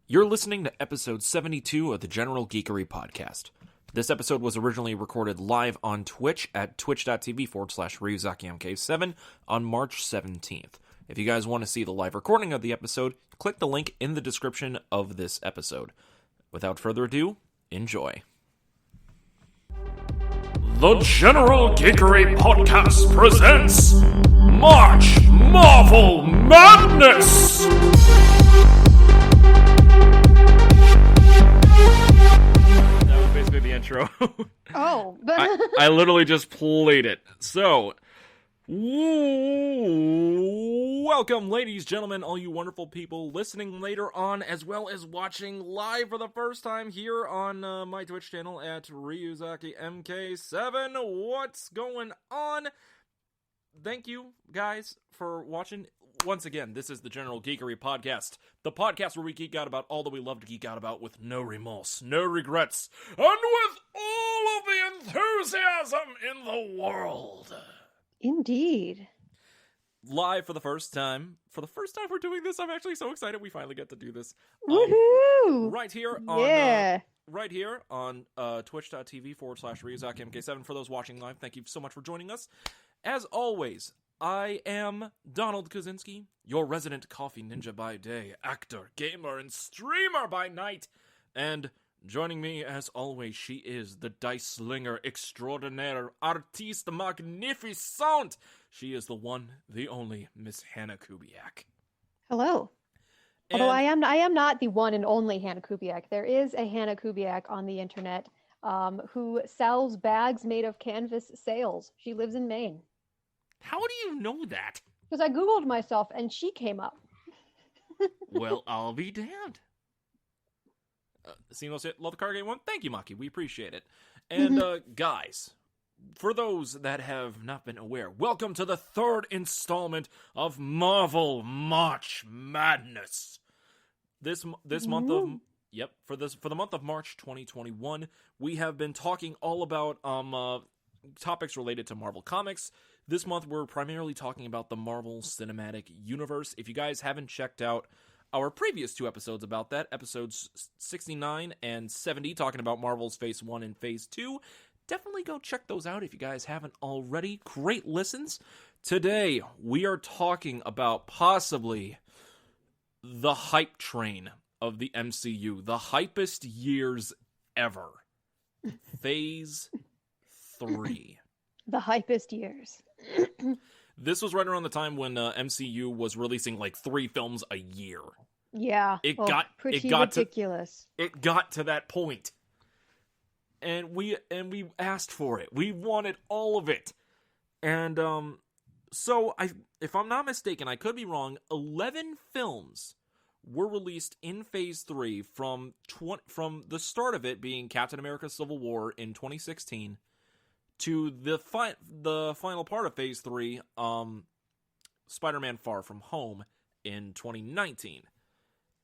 You're listening to episode 72 of the General Geekery Podcast. This episode was originally recorded live on Twitch at twitch.tv/RyuzakiMK7 on March 17th. If you guys want to see the live recording of the episode, click the link in the description of this episode. Without further ado, enjoy. The General Geekery Podcast presents March Marvel Madness! That was basically the intro. Oh. I literally just played it. So, welcome, ladies, gentlemen, all you wonderful people listening later on, as well as watching live for the first time here on my Twitch channel at RyuzakiMK7. What's going on? Thank you, guys, for watching. Once again, this is the General Geekery Podcast, the podcast where we geek out about all that we love to geek out about with no remorse, no regrets, and with all of the enthusiasm in the world. Indeed. Live for the first time. For the first time we're doing this, I'm actually so excited we finally get to do this. Woohoo! Right here on twitch.tv/RyuzakiMK7 for those watching live. Thank you so much for joining us. As always, I am Donald Kaczynski, your resident coffee ninja by day, actor, gamer, and streamer by night. And joining me, as always, she is the dice slinger extraordinaire, artiste magnificent. She is the one, the only Miss Hannah Kubiak. Hello. And Although I am not the one and only Hannah Kubiak. There is a Hannah Kubiak on the internet who sells bags made of canvas sails. She lives in Maine. how do you know that? Because I Googled myself and she came up. Well, I'll be damned. Love the card game one. Thank you, Maki. We appreciate it. And guys, for those that have not been aware, welcome to the third installment of Marvel March Madness. For the month of March 2021, we have been talking all about topics related to Marvel Comics. This month, we're primarily talking about the Marvel Cinematic Universe. If you guys haven't checked out our previous two episodes about that, episodes 69 and 70, talking about Marvel's Phase 1 and Phase 2, definitely go check those out if you guys haven't already. Great listens. Today, we are talking about possibly the hype train of the MCU, the hypest years ever. Phase 3. The hypest years. This was right around the time when MCU was releasing like 3 films a year. Yeah. It well, got pretty ridiculous. It got to that point. And we asked for it. We wanted all of it. And so if I'm not mistaken, I could be wrong, 11 films were released in Phase 3 from the start of it being Captain America Civil War in 2016 to the final part of Phase 3, Spider-Man Far From Home in 2019.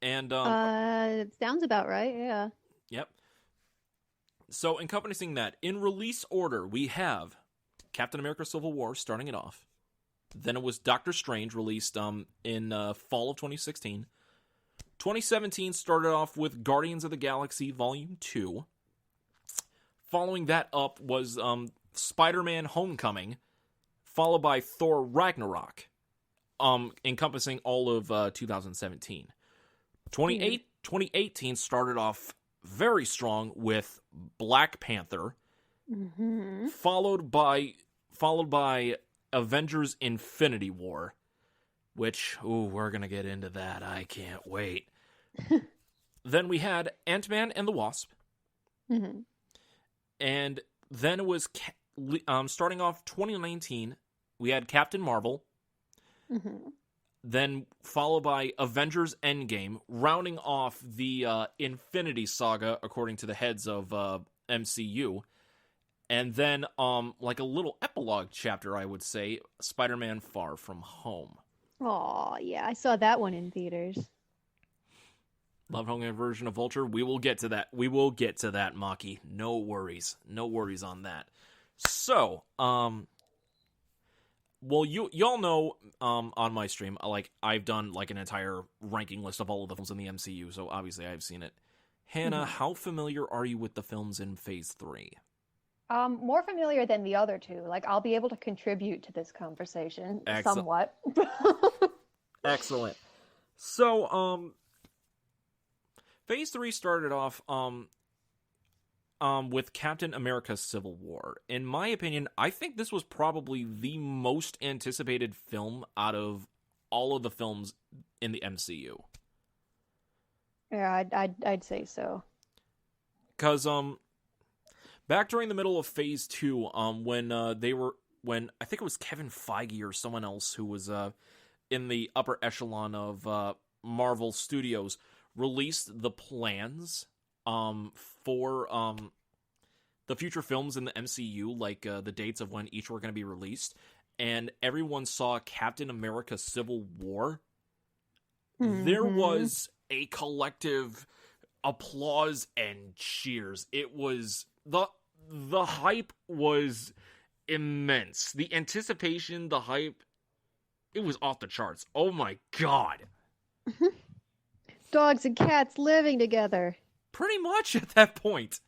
And it sounds about right, yeah. Yep. So encompassing that, in release order, we have Captain America Civil War starting it off. Then it was Doctor Strange released in fall of 2016. 2017 started off with Guardians of the Galaxy Volume 2. Following that up was Spider-Man Homecoming, followed by Thor Ragnarok, encompassing all of 2017. 2018 started off very strong with Black Panther, followed by Avengers Infinity War, which, we're going to get into that. I can't wait. Then we had Ant-Man and the Wasp. And then it was, starting off 2019, we had Captain Marvel. Then followed by Avengers Endgame, rounding off the Infinity Saga, according to the heads of MCU. And then, like a little epilogue chapter, I would say, Spider-Man Far From Home. Oh, yeah, I saw that one in theaters. Love Home version of Vulture. We will get to that. We will get to that, Maki. No worries. No worries on that. So, well, y'all know on my stream, like I've done like an entire ranking list of all of the films in the MCU, so obviously I've seen it. Hannah, how familiar are you with the films in Phase 3? More familiar than the other two. Like, I'll be able to contribute to this conversation somewhat. Excellent. So, Phase 3 started off with Captain America Civil War. In my opinion, I think this was probably the most anticipated film out of all of the films in the MCU. Yeah, I'd say so. Because, back during the middle of Phase 2, when I think it was Kevin Feige or someone else who was in the upper echelon of Marvel Studios, released the plans for the future films in the MCU, like the dates of when each were going to be released, and everyone saw Captain America Civil War, there was a collective applause and cheers. It was the hype was immense. The anticipation, the hype, it was off the charts. Oh my god. Dogs and cats living together. Pretty much at that point.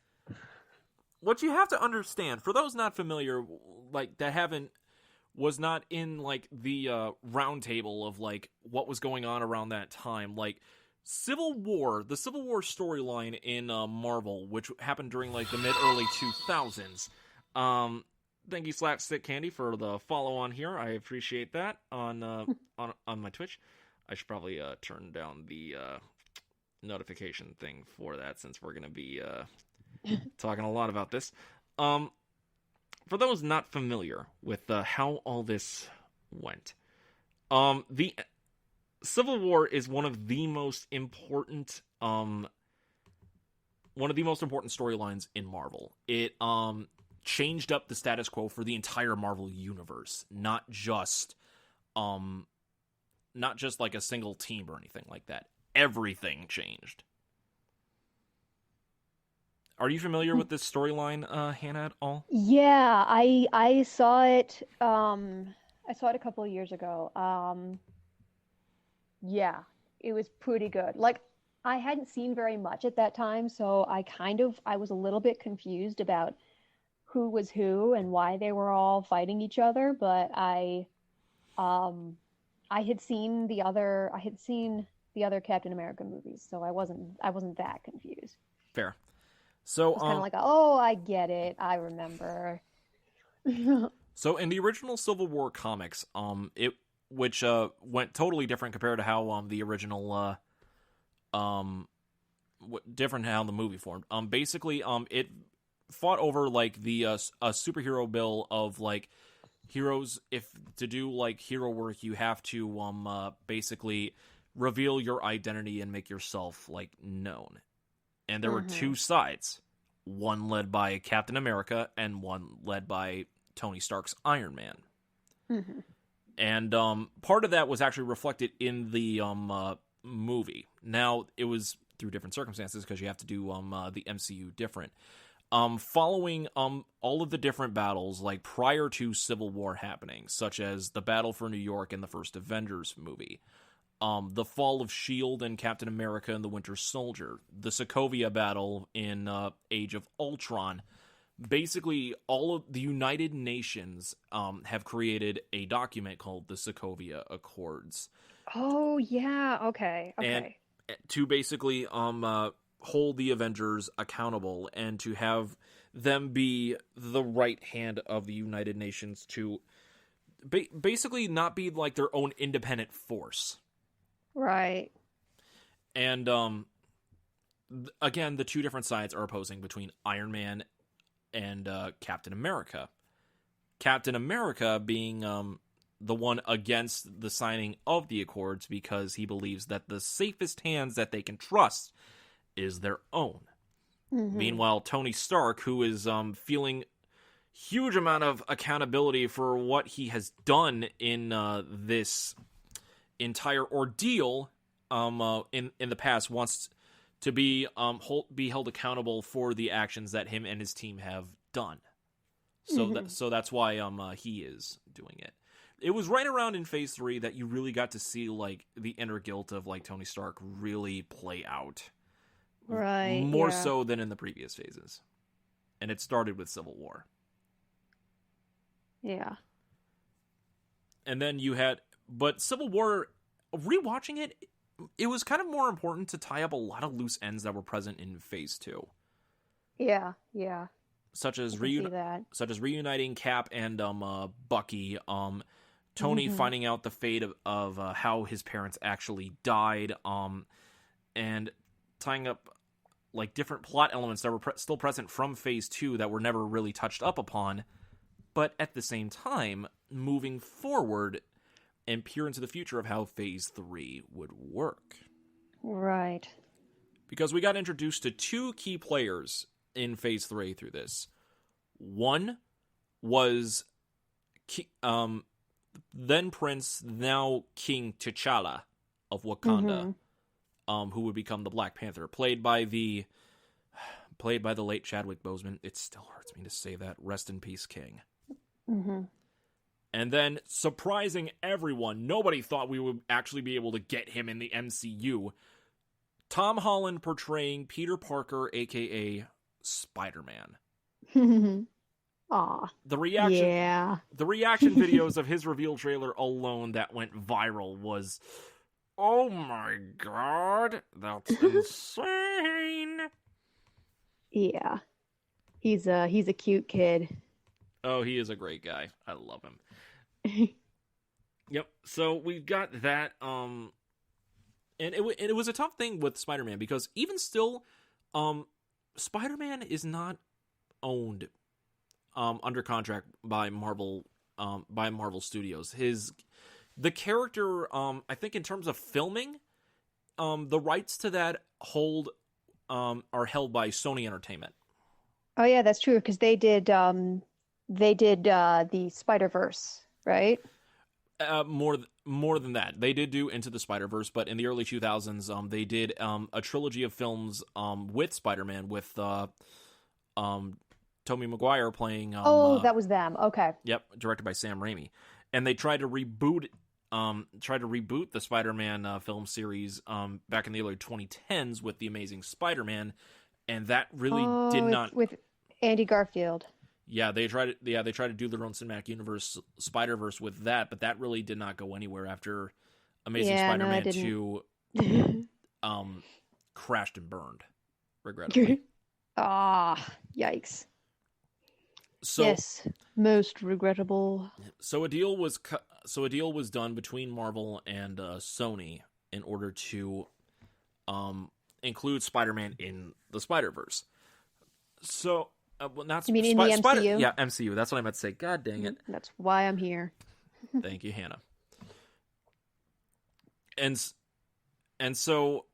What you have to understand, for those not familiar, like that was not in like the round table of like what was going on around that time, like the Civil War storyline in Marvel, which happened during like the mid-early 2000s. Thank you, Slapstick Candy, for the follow on here. I appreciate that on my Twitch. I should probably turn down the notification thing for that, since we're going to be talking a lot about this. For those not familiar with how all this went, the Civil War is one of the most important storylines in Marvel. It changed up the status quo for the entire Marvel universe, not just like a single team or anything like that. Everything changed. Are you familiar with this storyline, Hannah, at all? Yeah, I saw it. I saw it a couple of years ago. Yeah, it was pretty good. Like, I hadn't seen very much at that time, so I was a little bit confused about who was who and why they were all fighting each other. But I had seen the other Captain America movies, so I wasn't that confused. Fair. So it's kind of like, oh, I get it. I remember. So in the original Civil War comics, which went totally different compared to how the original different how the movie formed. Basically, it fought over like the a superhero bill of like heroes. If to do like hero work, you have to basically reveal your identity and make yourself like known. And there were two sides, one led by Captain America and one led by Tony Stark's Iron Man. Mm-hmm. And part of that was actually reflected in the movie. Now, it was through different circumstances because you have to do the MCU different. Following all of the different battles, like prior to Civil War happening, such as the Battle for New York in the first Avengers movie, the fall of S.H.I.E.L.D. and Captain America and the Winter Soldier, the Sokovia battle in Age of Ultron. Basically, all of the United Nations have created a document called the Sokovia Accords. Oh, yeah. Okay. And to basically hold the Avengers accountable and to have them be the right hand of the United Nations to basically not be like their own independent force. Right. And again, the two different sides are opposing between Iron Man and Captain America. Captain America being the one against the signing of the Accords because he believes that the safest hands that they can trust is their own. Mm-hmm. Meanwhile, Tony Stark, who is feeling huge amount of accountability for what he has done in this entire ordeal in the past, wants to be held accountable for the actions that him and his team have done. So that's why he is doing it. it was right around in Phase 3 that you really got to see, like, the inner guilt of, like, Tony Stark really play out. Right. More so than in the previous phases. And it started with Civil War. Yeah. And then you had... But Civil War, rewatching it, it was kind of more important to tie up a lot of loose ends that were present in Phase 2. Yeah. Such as reuniting Cap and Bucky, Tony finding out the fate of how his parents actually died, and tying up like different plot elements that were still present from Phase 2 that were never really touched up upon, but at the same time moving forward and peer into the future of how Phase 3 would work. Right. Because we got introduced to two key players in Phase 3 through this. One was then Prince, now King T'Challa of Wakanda, who would become the Black Panther, played by the late Chadwick Boseman. It still hurts me to say that. Rest in peace, King. And then, surprising everyone, nobody thought we would actually be able to get him in the MCU. Tom Holland portraying Peter Parker, a.k.a. Spider-Man. Aw. The reaction videos of his reveal trailer alone that went viral was, oh my god, that's insane. Yeah. He's a cute kid. Oh, he is a great guy. I love him. Yep. So we've got that. And it was a tough thing with Spider-Man because even still, Spider-Man is not owned under contract by Marvel Studios. The character, I think in terms of filming, the rights to that are held by Sony Entertainment. Oh yeah, that's true because they did the Spider-Verse, right? More than that. They did do Into the Spider-Verse, but in the early 2000s, they did a trilogy of films with Spider-Man with Tobey Maguire playing... that was them. Okay. Yep, directed by Sam Raimi. And they tried to reboot the Spider-Man film series back in the early 2010s with The Amazing Spider-Man, and that really did not... With Andy Garfield. Yeah, they tried to do their own cinematic universe, Spider-Verse, with that, but that really did not go anywhere after Amazing Spider-Man 2 crashed and burned, regrettably. Yikes. So, yes, most regrettable. So a deal was done between Marvel and Sony in order to include Spider-Man in the Spider-Verse. So, you mean in the MCU? Yeah, MCU. That's what I meant to say. God dang it. That's why I'm here. Thank you, Hannah. And so,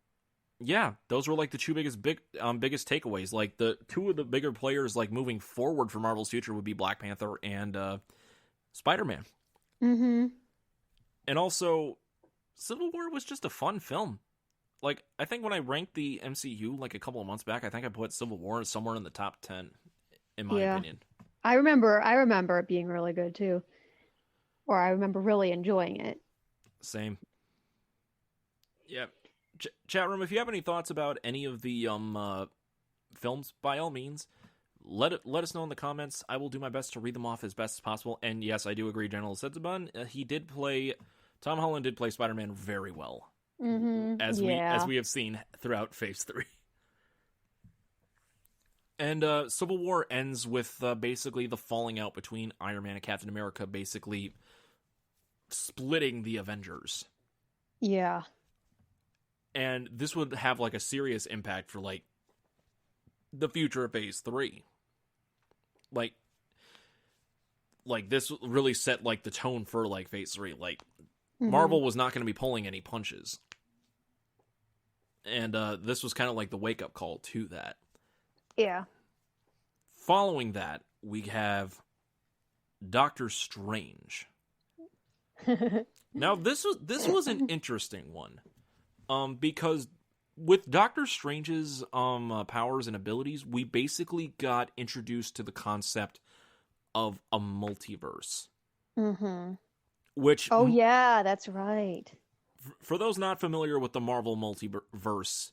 yeah, those were like the two biggest takeaways. Like the two of the bigger players, like moving forward for Marvel's future, would be Black Panther and Spider-Man. And also, Civil War was just a fun film. Like, I think when I ranked the MCU like a couple of months back, I think I put Civil War somewhere in the top 10, in my opinion. I remember it being really good too. Or I remember really enjoying it. Same. Yeah. Chat room, if you have any thoughts about any of the films, by all means, let us know in the comments. I will do my best to read them off as best as possible. And yes, I do agree, General Setsuban. Tom Holland did play Spider-Man very well. As we have seen throughout Phase 3. And Civil War ends with basically the falling out between Iron Man and Captain America, basically splitting the Avengers. Yeah. And this would have like a serious impact for like the future of Phase 3. Like this really set like the tone for like Phase 3. Like Marvel was not going to be pulling any punches. And this was kind of like the wake-up call to that. Yeah. Following that, we have Doctor Strange. Now, this was an interesting one. Because with Doctor Strange's powers and abilities, we basically got introduced to the concept of a multiverse. which... Oh, yeah, that's right. For those not familiar with the Marvel multiverse,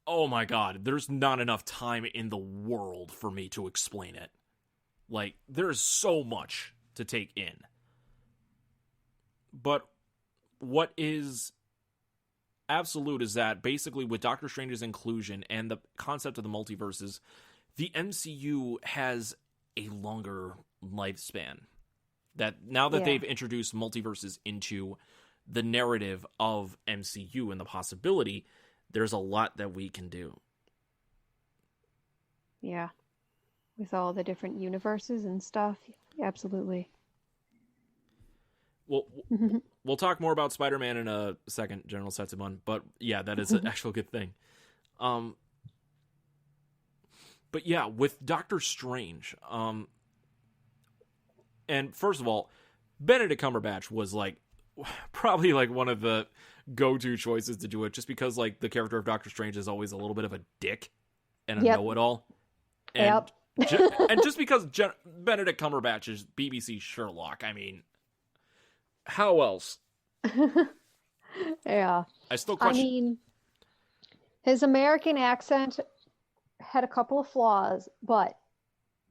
oh my god, there's not enough time in the world for me to explain it. Like, there's so much to take in. But what is absolute is that basically with Doctor Strange's inclusion and the concept of the multiverses, the MCU has a longer lifespan. That now that they've introduced multiverses into the narrative of MCU and the possibility, there's a lot that we can do. Yeah. With all the different universes and stuff. Yeah, absolutely. We'll talk more about Spider-Man in a second, General Setsubun, but yeah, that is an actual good thing. But yeah, with Doctor Strange, and first of all, Benedict Cumberbatch was like probably like one of the go-to choices to do it, just because like the character of Doctor Strange is always a little bit of a dick and a know-it-all. And, and just because Benedict Cumberbatch is BBC Sherlock, I mean, how else? Yeah. I still question. I mean, his American accent had a couple of flaws, but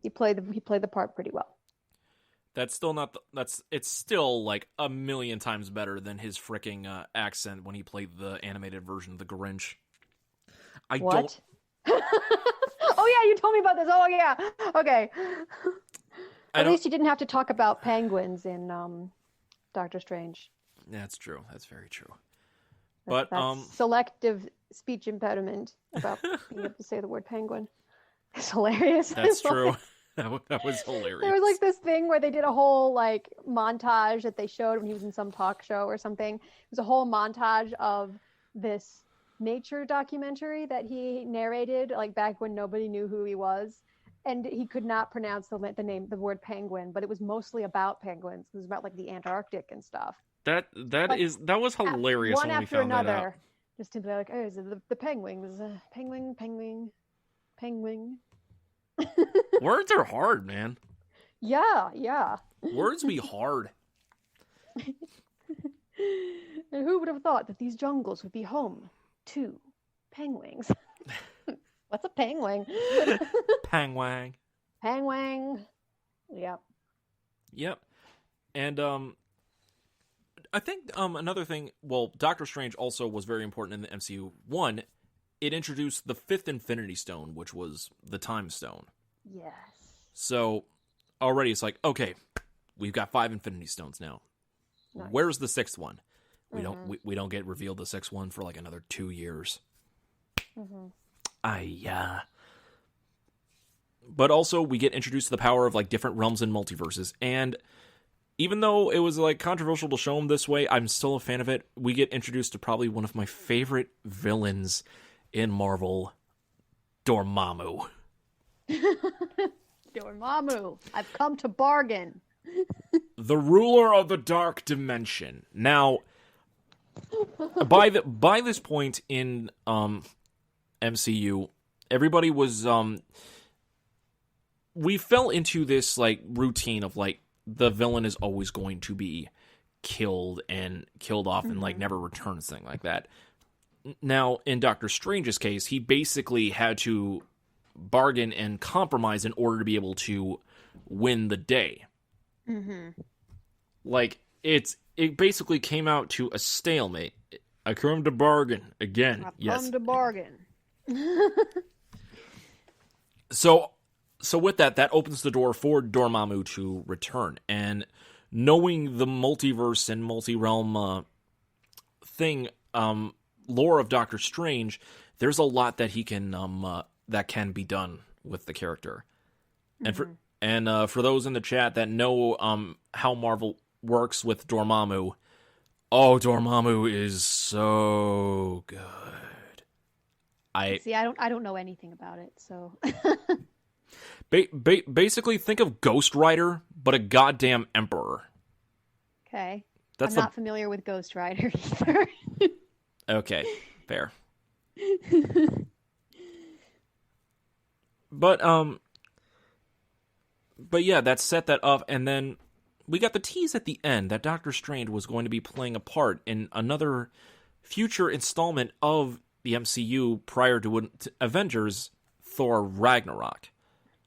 he played the part pretty well. That's still not. It's still like a million times better than his fricking accent when he played the animated version of the Grinch. What? Oh yeah, you told me about this. Oh yeah. Okay. At least you didn't have to talk about penguins in Doctor Strange. That's true. That's very true. But that's selective speech impediment about being able to say the word penguin. It's hilarious. That's true. That was hilarious. There was like this thing where they did a whole like montage that they showed when he was in some talk show or something. It was a whole montage of this nature documentary that he narrated like back when nobody knew who he was. And he could not pronounce the word penguin, but it was mostly about penguins. It was about like the Antarctic and stuff. That was hilarious. One when after we found another, that out. just to be like, oh, is it the penguins? Penguin. Words are hard, man. Yeah. Words be hard. And who would have thought that these jungles would be home to penguins? What's a penguin? Pangwang. Yep. And I think another thing, well, Doctor Strange also was very important in the MCU. One, it introduced the fifth Infinity Stone, which was the Time Stone. Yes. So already it's like, okay, we've got 5 Infinity Stones now. Nice. Where's the 6th one? We don't get revealed the 6th one for like another 2 years. But also we get introduced to the power of like different realms and multiverses, and even though it was like controversial to show them this way, I'm still a fan of it. We get introduced to probably one of my favorite villains in Marvel, Dormammu. Dormammu, I've come to bargain. The ruler of the dark dimension. Now, by this point in MCU, everybody was we fell into this like routine of like the villain is always going to be killed off and like never returns, thing like that. Now, in Doctor Strange's case, he basically had to bargain and compromise in order to be able to win the day. Like it basically came out to a stalemate. I come to bargain again. I've come to bargain. So with that opens the door for Dormammu to return. And knowing the multiverse and multi-realm thing, lore of Doctor Strange, there's a lot that he can that can be done with the character. And for those in the chat that know how Marvel works with Dormammu, Dormammu is so good. I don't know anything about it, so. Basically, think of Ghost Rider, but a goddamn emperor. Okay. I'm not familiar with Ghost Rider either. Okay, fair. But yeah, that set that up, and then we got the tease at the end that Doctor Strange was going to be playing a part in another future installment of the MCU prior to Avengers Thor Ragnarok.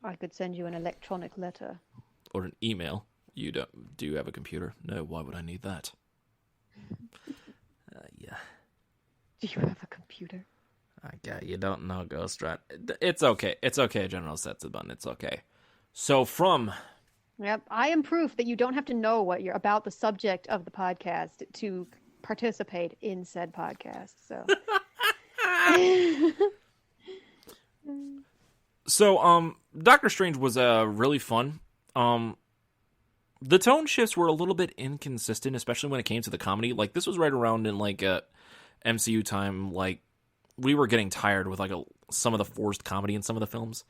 I could send you an electronic letter. Or an email. Do you have a computer? No, why would I need that? Yeah. Do you have a computer? You don't know, Ghost Rat. It's okay. It's okay, General sets the button. It's okay. So from... Yep, I am proof that you don't have to know what you're about the subject of the podcast to participate in said podcast. So, Doctor Strange was really fun. The tone shifts were a little bit inconsistent, especially when it came to the comedy. Like, this was right around in, like, MCU time. Like, we were getting tired with, like, some of the forced comedy in some of the films.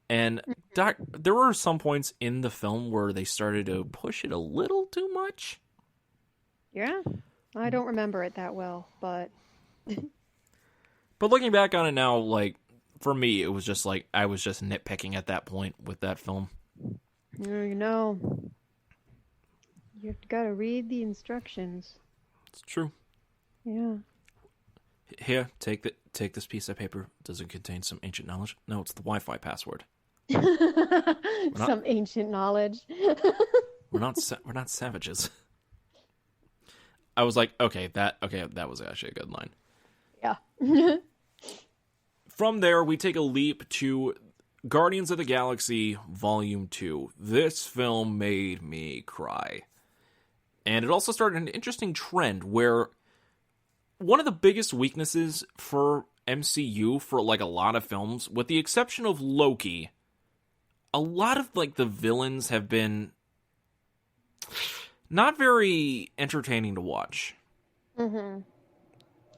And there were some points in the film where they started to push it a little too much. Yeah, I don't remember it that well, but... But looking back on it now, like, for me, it was just like, I was just nitpicking at that point with that film. You know, you've got to read the instructions. It's true. Yeah. Here, take this piece of paper. Does it contain some ancient knowledge? No, it's the Wi-Fi password. Some ancient knowledge. We're not savages. I was like, okay, that was actually a good line. Yeah. From there, we take a leap to Guardians of the Galaxy Volume 2. This film made me cry. And it also started an interesting trend where one of the biggest weaknesses for MCU for like a lot of films, with the exception of Loki, a lot of like the villains have been not very entertaining to watch. Mm-hmm.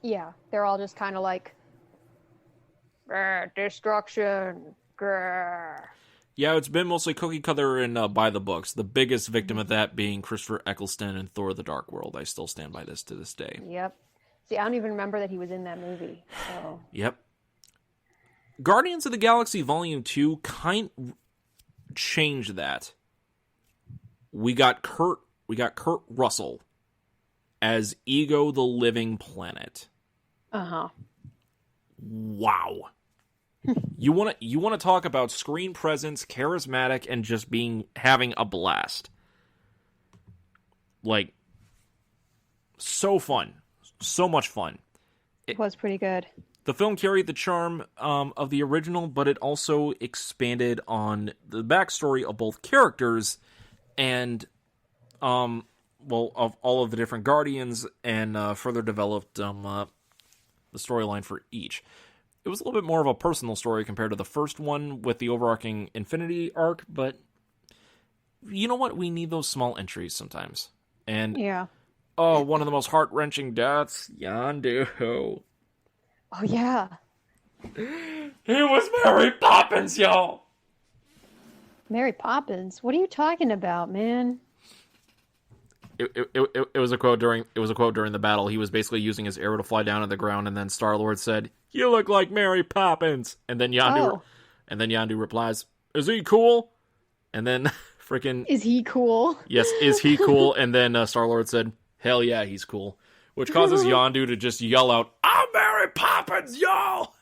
Yeah, they're all just kind of like destruction. Grr. Yeah, it's been mostly cookie cutter and by the books. The biggest victim of that being Christopher Eccleston in Thor: The Dark World. I still stand by this to this day. Yep. See, I don't even remember that he was in that movie. So. Yep. Guardians of the Galaxy Volume 2 kind changed that. We got Kurt Russell as Ego the Living Planet. Uh-huh. Wow. You want to talk about screen presence, charismatic, and just having a blast. Like, so fun. So much fun. It was pretty good. The film carried the charm of the original, but it also expanded on the backstory of both characters and, of all of the different Guardians, and further developed the storyline for each. It was a little bit more of a personal story compared to the first one with the overarching Infinity arc, but you know what? We need those small entries sometimes. And yeah. Oh, one of the most heart-wrenching deaths, Yondu. Oh, yeah. He was Mary Poppins, y'all. Mary Poppins? What are you talking about, man? It was a quote during the battle. He was basically using his arrow to fly down to the ground, and then Star-Lord said, "You look like Mary Poppins." And then Yondu replies, "Is he cool?" And then freaking Is he cool? Yes, is he cool? And then Star-Lord said, "Hell yeah, he's cool." Which causes Yondu to just yell out, "I'm Mary Poppins, y'all!"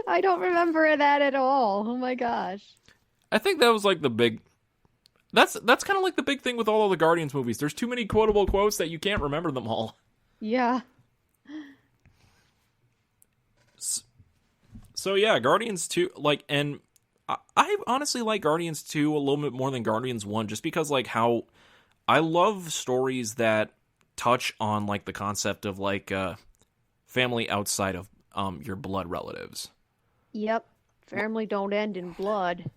I don't remember that at all. Oh my gosh. I think that was like the big... That's kind of like the big thing with all of the Guardians movies. There's too many quotable quotes that you can't remember them all. Yeah. So yeah, Guardians 2, like, and I honestly like Guardians 2 a little bit more than Guardians 1, just because, like, how I love stories that touch on, like, the concept of, like, family outside of your blood relatives. Yep. Family don't end in blood.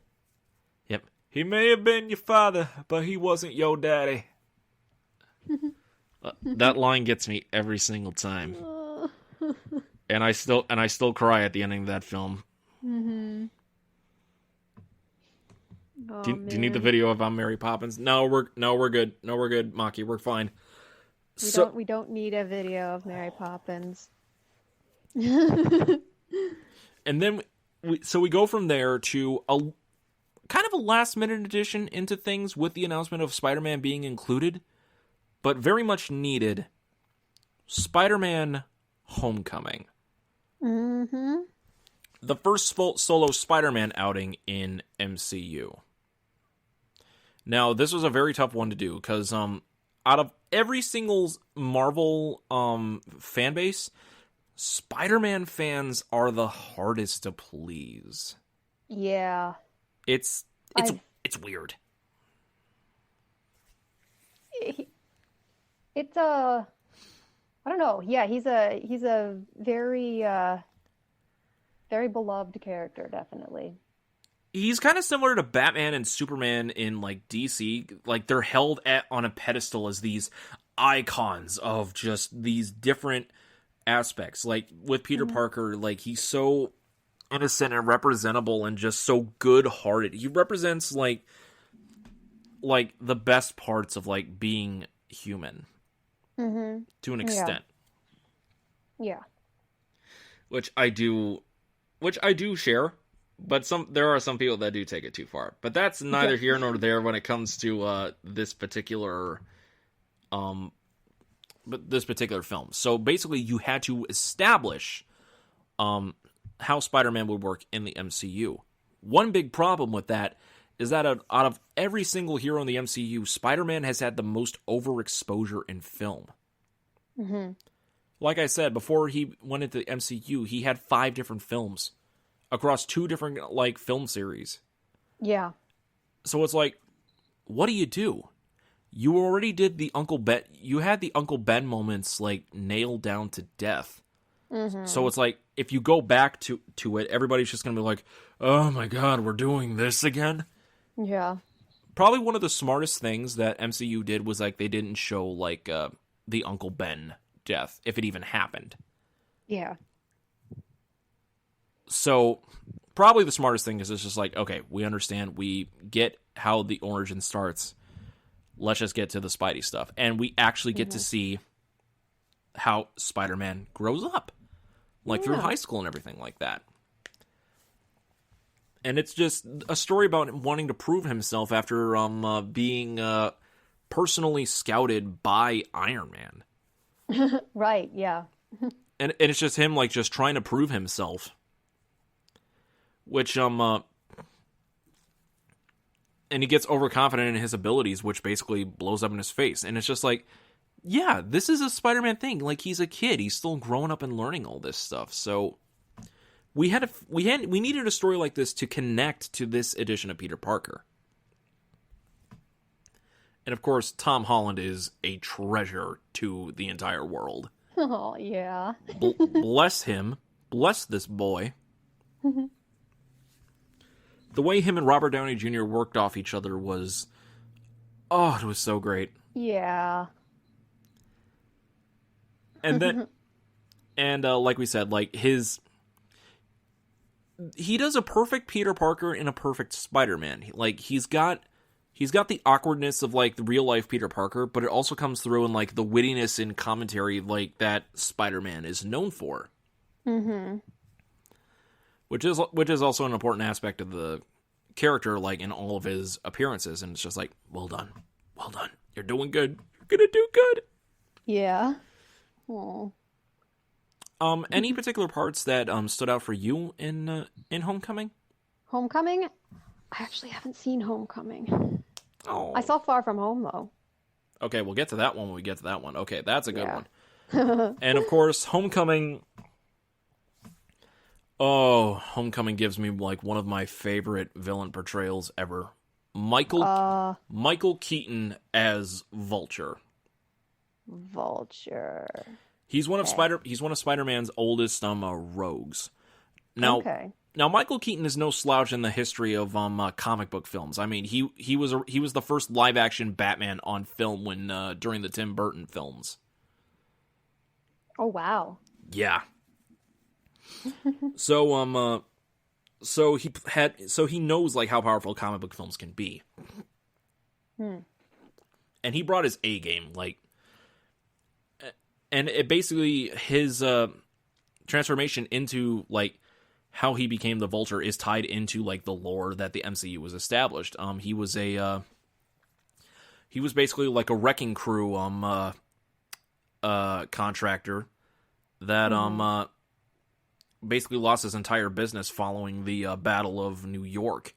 Yep. He may have been your father, but he wasn't your daddy. That line gets me every single time. And I still cry at the ending of that film. Mm-hmm. Oh, do you need the video of I'm Mary Poppins? No, we're good. No, we're good, Maki. We're fine. We don't need a video of Mary Poppins. And then we go from there to kind of a last-minute addition into things with the announcement of Spider-Man being included, but very much needed. Spider-Man Homecoming. Mm-hmm. The first solo Spider-Man outing in MCU. Now, this was a very tough one to do, because out of every single Marvel fan base, Spider-Man fans are the hardest to please. Yeah. It's weird. It's a, I don't know. Yeah, he's a very very beloved character, definitely. He's kind of similar to Batman and Superman in like DC. Like they're held on a pedestal as these icons of just these different aspects. Like with Peter Parker, like he's so innocent and representable and just so good-hearted. He represents like the best parts of like being human to an extent. Yeah. Which I do share, but there are some people that do take it too far. But that's neither here nor there when it comes to this particular film. So basically, you had to establish how Spider-Man would work in the MCU. One big problem with that is that out of every single hero in the MCU, Spider-Man has had the most overexposure in film. Mm-hmm. Like I said, before he went into the MCU, he had 5 different films across 2 different like film series. Yeah. So it's like, what do? You already did the Uncle Ben. You had the Uncle Ben moments like nailed down to death. Mm-hmm. So it's like, if you go back to it, everybody's just going to be like, oh my God, we're doing this again? Yeah. Probably one of the smartest things that MCU did was like they didn't show like the Uncle Ben death, if it even happened. Yeah. So probably the smartest thing is it's just like, okay, we understand, we get how the origin starts. Let's just get to the Spidey stuff. And we actually get to see how Spider-Man grows up. Like through high school and everything like that. And it's just a story about him wanting to prove himself after being personally scouted by Iron Man. Right, yeah. And it's just him like just trying to prove himself. Which and he gets overconfident in his abilities, which basically blows up in his face. And it's just like, yeah, this is a Spider-Man thing. Like, he's a kid. He's still growing up and learning all this stuff. So we needed a story like this to connect to this edition of Peter Parker. And of course, Tom Holland is a treasure to the entire world. Oh, yeah. Bless him. Bless this boy. The way him and Robert Downey Jr. worked off each other was... oh, it was so great. Yeah. And then... and like we said, like, he does a perfect Peter Parker and a perfect Spider-Man. Like, he's got the awkwardness of, like, the real-life Peter Parker, but it also comes through in, like, the wittiness and commentary, like, that Spider-Man is known for. Mm-hmm. Which is also an important aspect of the character, like, in all of his appearances. And it's just like, well done. Well done. You're doing good. You're gonna do good. Yeah. Aww. Any particular parts that stood out for you in Homecoming? Homecoming? I actually haven't seen Homecoming. Oh. I saw Far From Home, though. Okay, we'll get to that one when we get to that one. Okay, that's a good one. And of course, Homecoming... oh, Homecoming gives me, like, one of my favorite villain portrayals ever. Michael Keaton as Vulture. Vulture. He's one of Spider-Man's oldest rogues. Now, Now Michael Keaton is no slouch in the history of comic book films. I mean, he was the first live action Batman on film when during the Tim Burton films. Oh wow. Yeah. So he knows like how powerful comic book films can be. And he brought his A game, like, and it basically his transformation into like how he became the Vulture is tied into like the lore that the MCU was established. He was basically like a wrecking crew contractor that basically lost his entire business following the Battle of New York,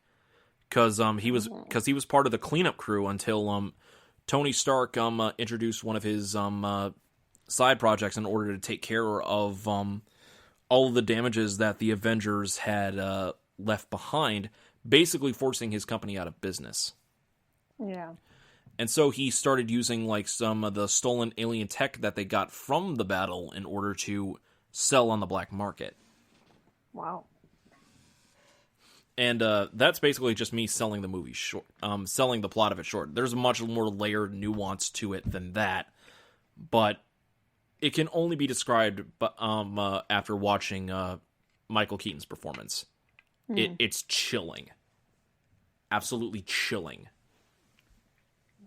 because he was part of the cleanup crew until Tony Stark introduced one of his side projects in order to take care of all of the damages that the Avengers had left behind, basically forcing his company out of business. Yeah. And so he started using like some of the stolen alien tech that they got from the battle in order to sell on the black market. Wow. And that's basically just me selling the movie short, selling the plot of it short. There's a much more layered nuance to it than that, but it can only be described after watching Michael Keaton's performance. It's chilling. Absolutely chilling.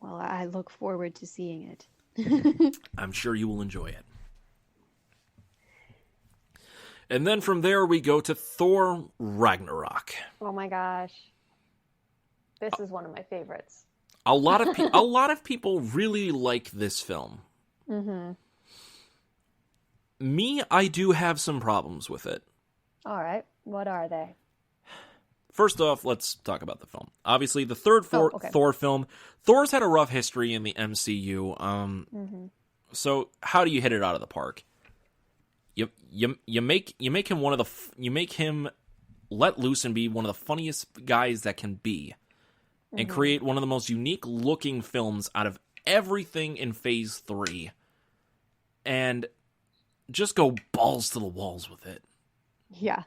Well, I look forward to seeing it. I'm sure you will enjoy it. And then from there we go to Thor Ragnarok. Oh my gosh. This is one of my favorites. A lot of people really like this film. Mm-hmm. Me, I do have some problems with it. All right. What are they? First off, let's talk about the film. Obviously, the third Thor film. Thor's had a rough history in the MCU. So how do you hit it out of the park? You make him let loose and be one of the funniest guys that can be, and create one of the most unique looking films out of everything in Phase 3, and just go balls to the walls with it. Yeah.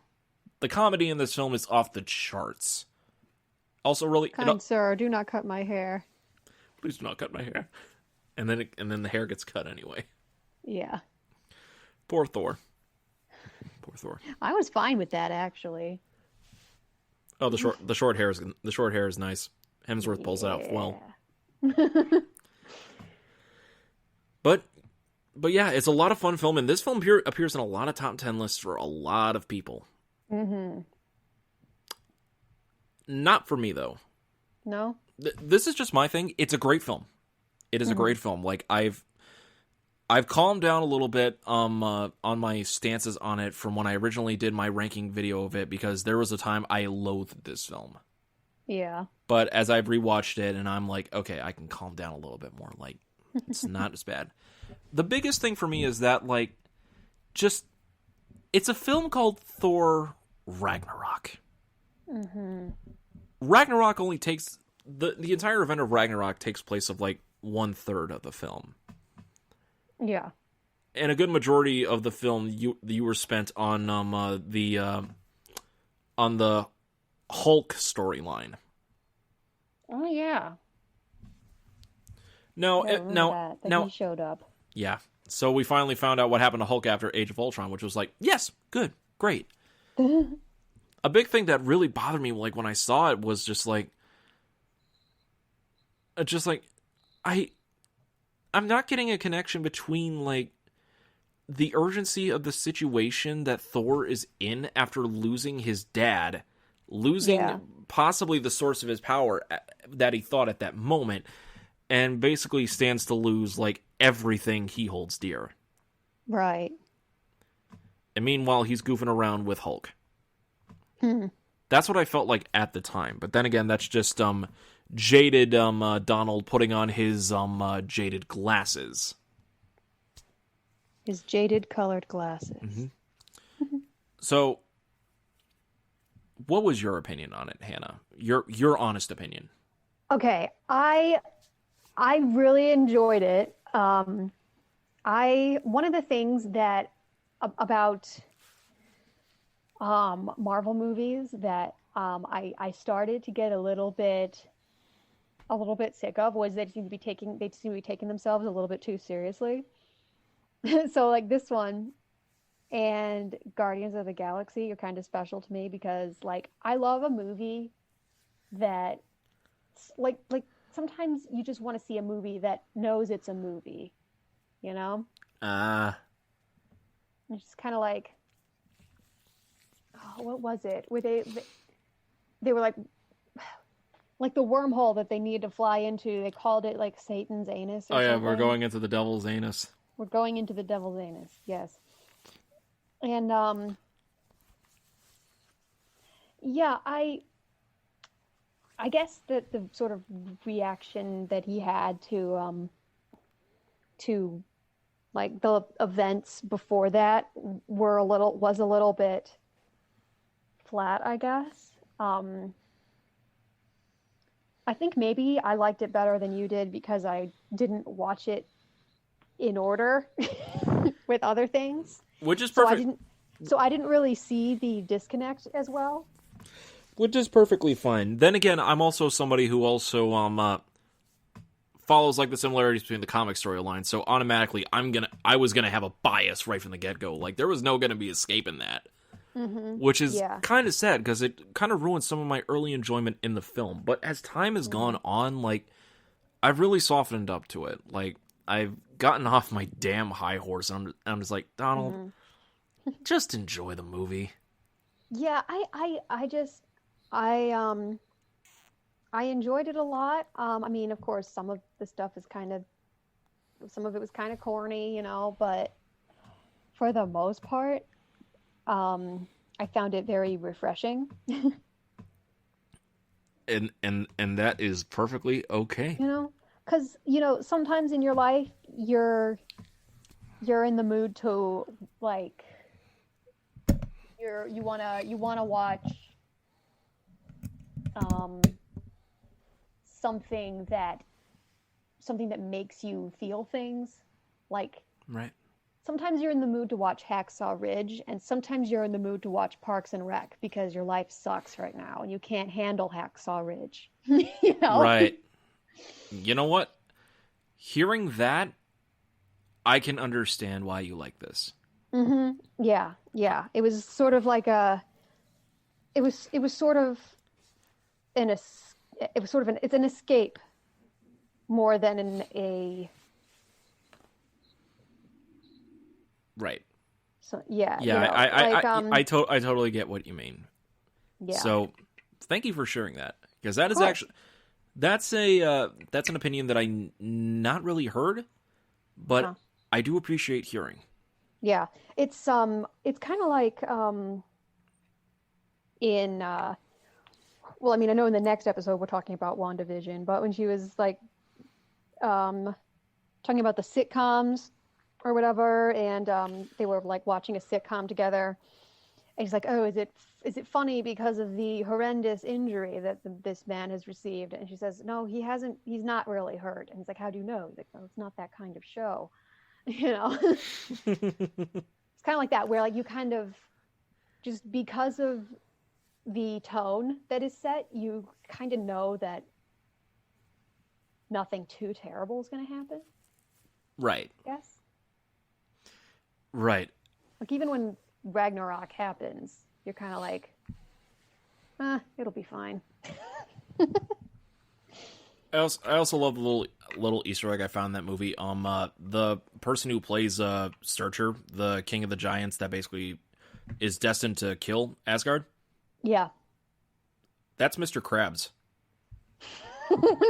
The comedy in this film is off the charts. Also, really, Kind sir, do not cut my hair. Please do not cut my hair. And then the hair gets cut anyway. Yeah. Poor Thor. Poor Thor. I was fine with that, actually. Oh, the short hair is nice. Hemsworth pulls it out well. But yeah, it's a lot of fun film, and this film appears in a lot of top 10 lists for a lot of people. Not for me, though. No? This is just my thing. It's a great film. It is a great film. Like, I've calmed down a little bit on my stances on it from when I originally did my ranking video of it, because there was a time I loathed this film. Yeah. But as I've rewatched it, and I'm like, okay, I can calm down a little bit more. Like, it's not as bad. The biggest thing for me is that, like, just, it's a film called Thor Ragnarok. Ragnarok only takes, the entire event of Ragnarok takes place of, like, 1/3 of the film. Yeah. And a good majority of the film you were spent on the Hulk storyline. Oh yeah. Now he showed up. Yeah. So we finally found out what happened to Hulk after Age of Ultron, which was like, yes, good, great. A big thing that really bothered me, like when I saw it, was just like I'm not getting a connection between, like, the urgency of the situation that Thor is in after losing his dad, possibly the source of his power that he thought at that moment, and basically stands to lose, like, everything he holds dear. Right. And meanwhile, he's goofing around with Hulk. That's what I felt like at the time. But then again, that's just jaded Donald putting on his jaded glasses. His jaded colored glasses. So, what was your opinion on it, Hannah? Your honest opinion. Okay, I really enjoyed it. One of the things that about Marvel movies that I started to get a little bit sick of was they seem to be taking themselves a little bit too seriously. So like this one and Guardians of the Galaxy are kind of special to me because like I love a movie that like sometimes you just want to see a movie that knows it's a movie, you know? It's just kind of like what was it? Where they were like the wormhole that they needed to fly into. They called it like Satan's anus. Or something. We're going into the devil's anus. We're going into the devil's anus. Yes. And yeah, I guess that the sort of reaction that he had to like the events before that was a little bit flat, I guess. I think maybe I liked it better than you did because I didn't watch it in order with other things. Which is perfect. So I didn't really see the disconnect as well. Which is perfectly fine. Then again, I'm also somebody who also follows like the similarities between the comic storylines. So automatically, I was gonna have a bias right from the get go. Like there was no gonna be escaping that, which is kind of sad because it kind of ruined some of my early enjoyment in the film. But as time has gone on, like I've really softened up to it. Like I've gotten off my damn high horse, and I'm just like, Donald, just enjoy the movie. Yeah, I enjoyed it a lot. I mean, of course, some of the stuff is some of it was kind of corny, you know, but for the most part, I found it very refreshing. and that is perfectly okay. You know, because sometimes in your life you're in the mood to like you wanna watch something that makes you feel things, like right. Sometimes you're in the mood to watch Hacksaw Ridge, and sometimes you're in the mood to watch Parks and Rec because your life sucks right now and you can't handle Hacksaw Ridge. You know? Right. You know what? Hearing that, I can understand why you like this. Yeah. It was sort of like it's an escape more than right. So yeah. I totally get what you mean. Yeah. So thank you for sharing that, because that is actually that's an opinion that I not really heard, but I do appreciate hearing. Yeah, it's kind of like in well, I mean, I know in the next episode we're talking about WandaVision, but when she was like talking about the sitcoms or whatever, and they were like watching a sitcom together, and he's like, "Oh, is it funny because of the horrendous injury that this man has received?" And she says, "No, he hasn't. He's not really hurt." And he's like, "How do you know?" He's like, "No, it's not that kind of show." You know, it's kind of like that, where like you kind of just because of the tone that is set, you kind of know that nothing too terrible is going to happen. Right. Yes. Right. Like even when Ragnarok happens, you're kind of like, it'll be fine. I also love the little Easter egg I found in that movie. The person who plays Sturcher, the king of the giants, that basically is destined to kill Asgard. Yeah. That's Mr. Krabs.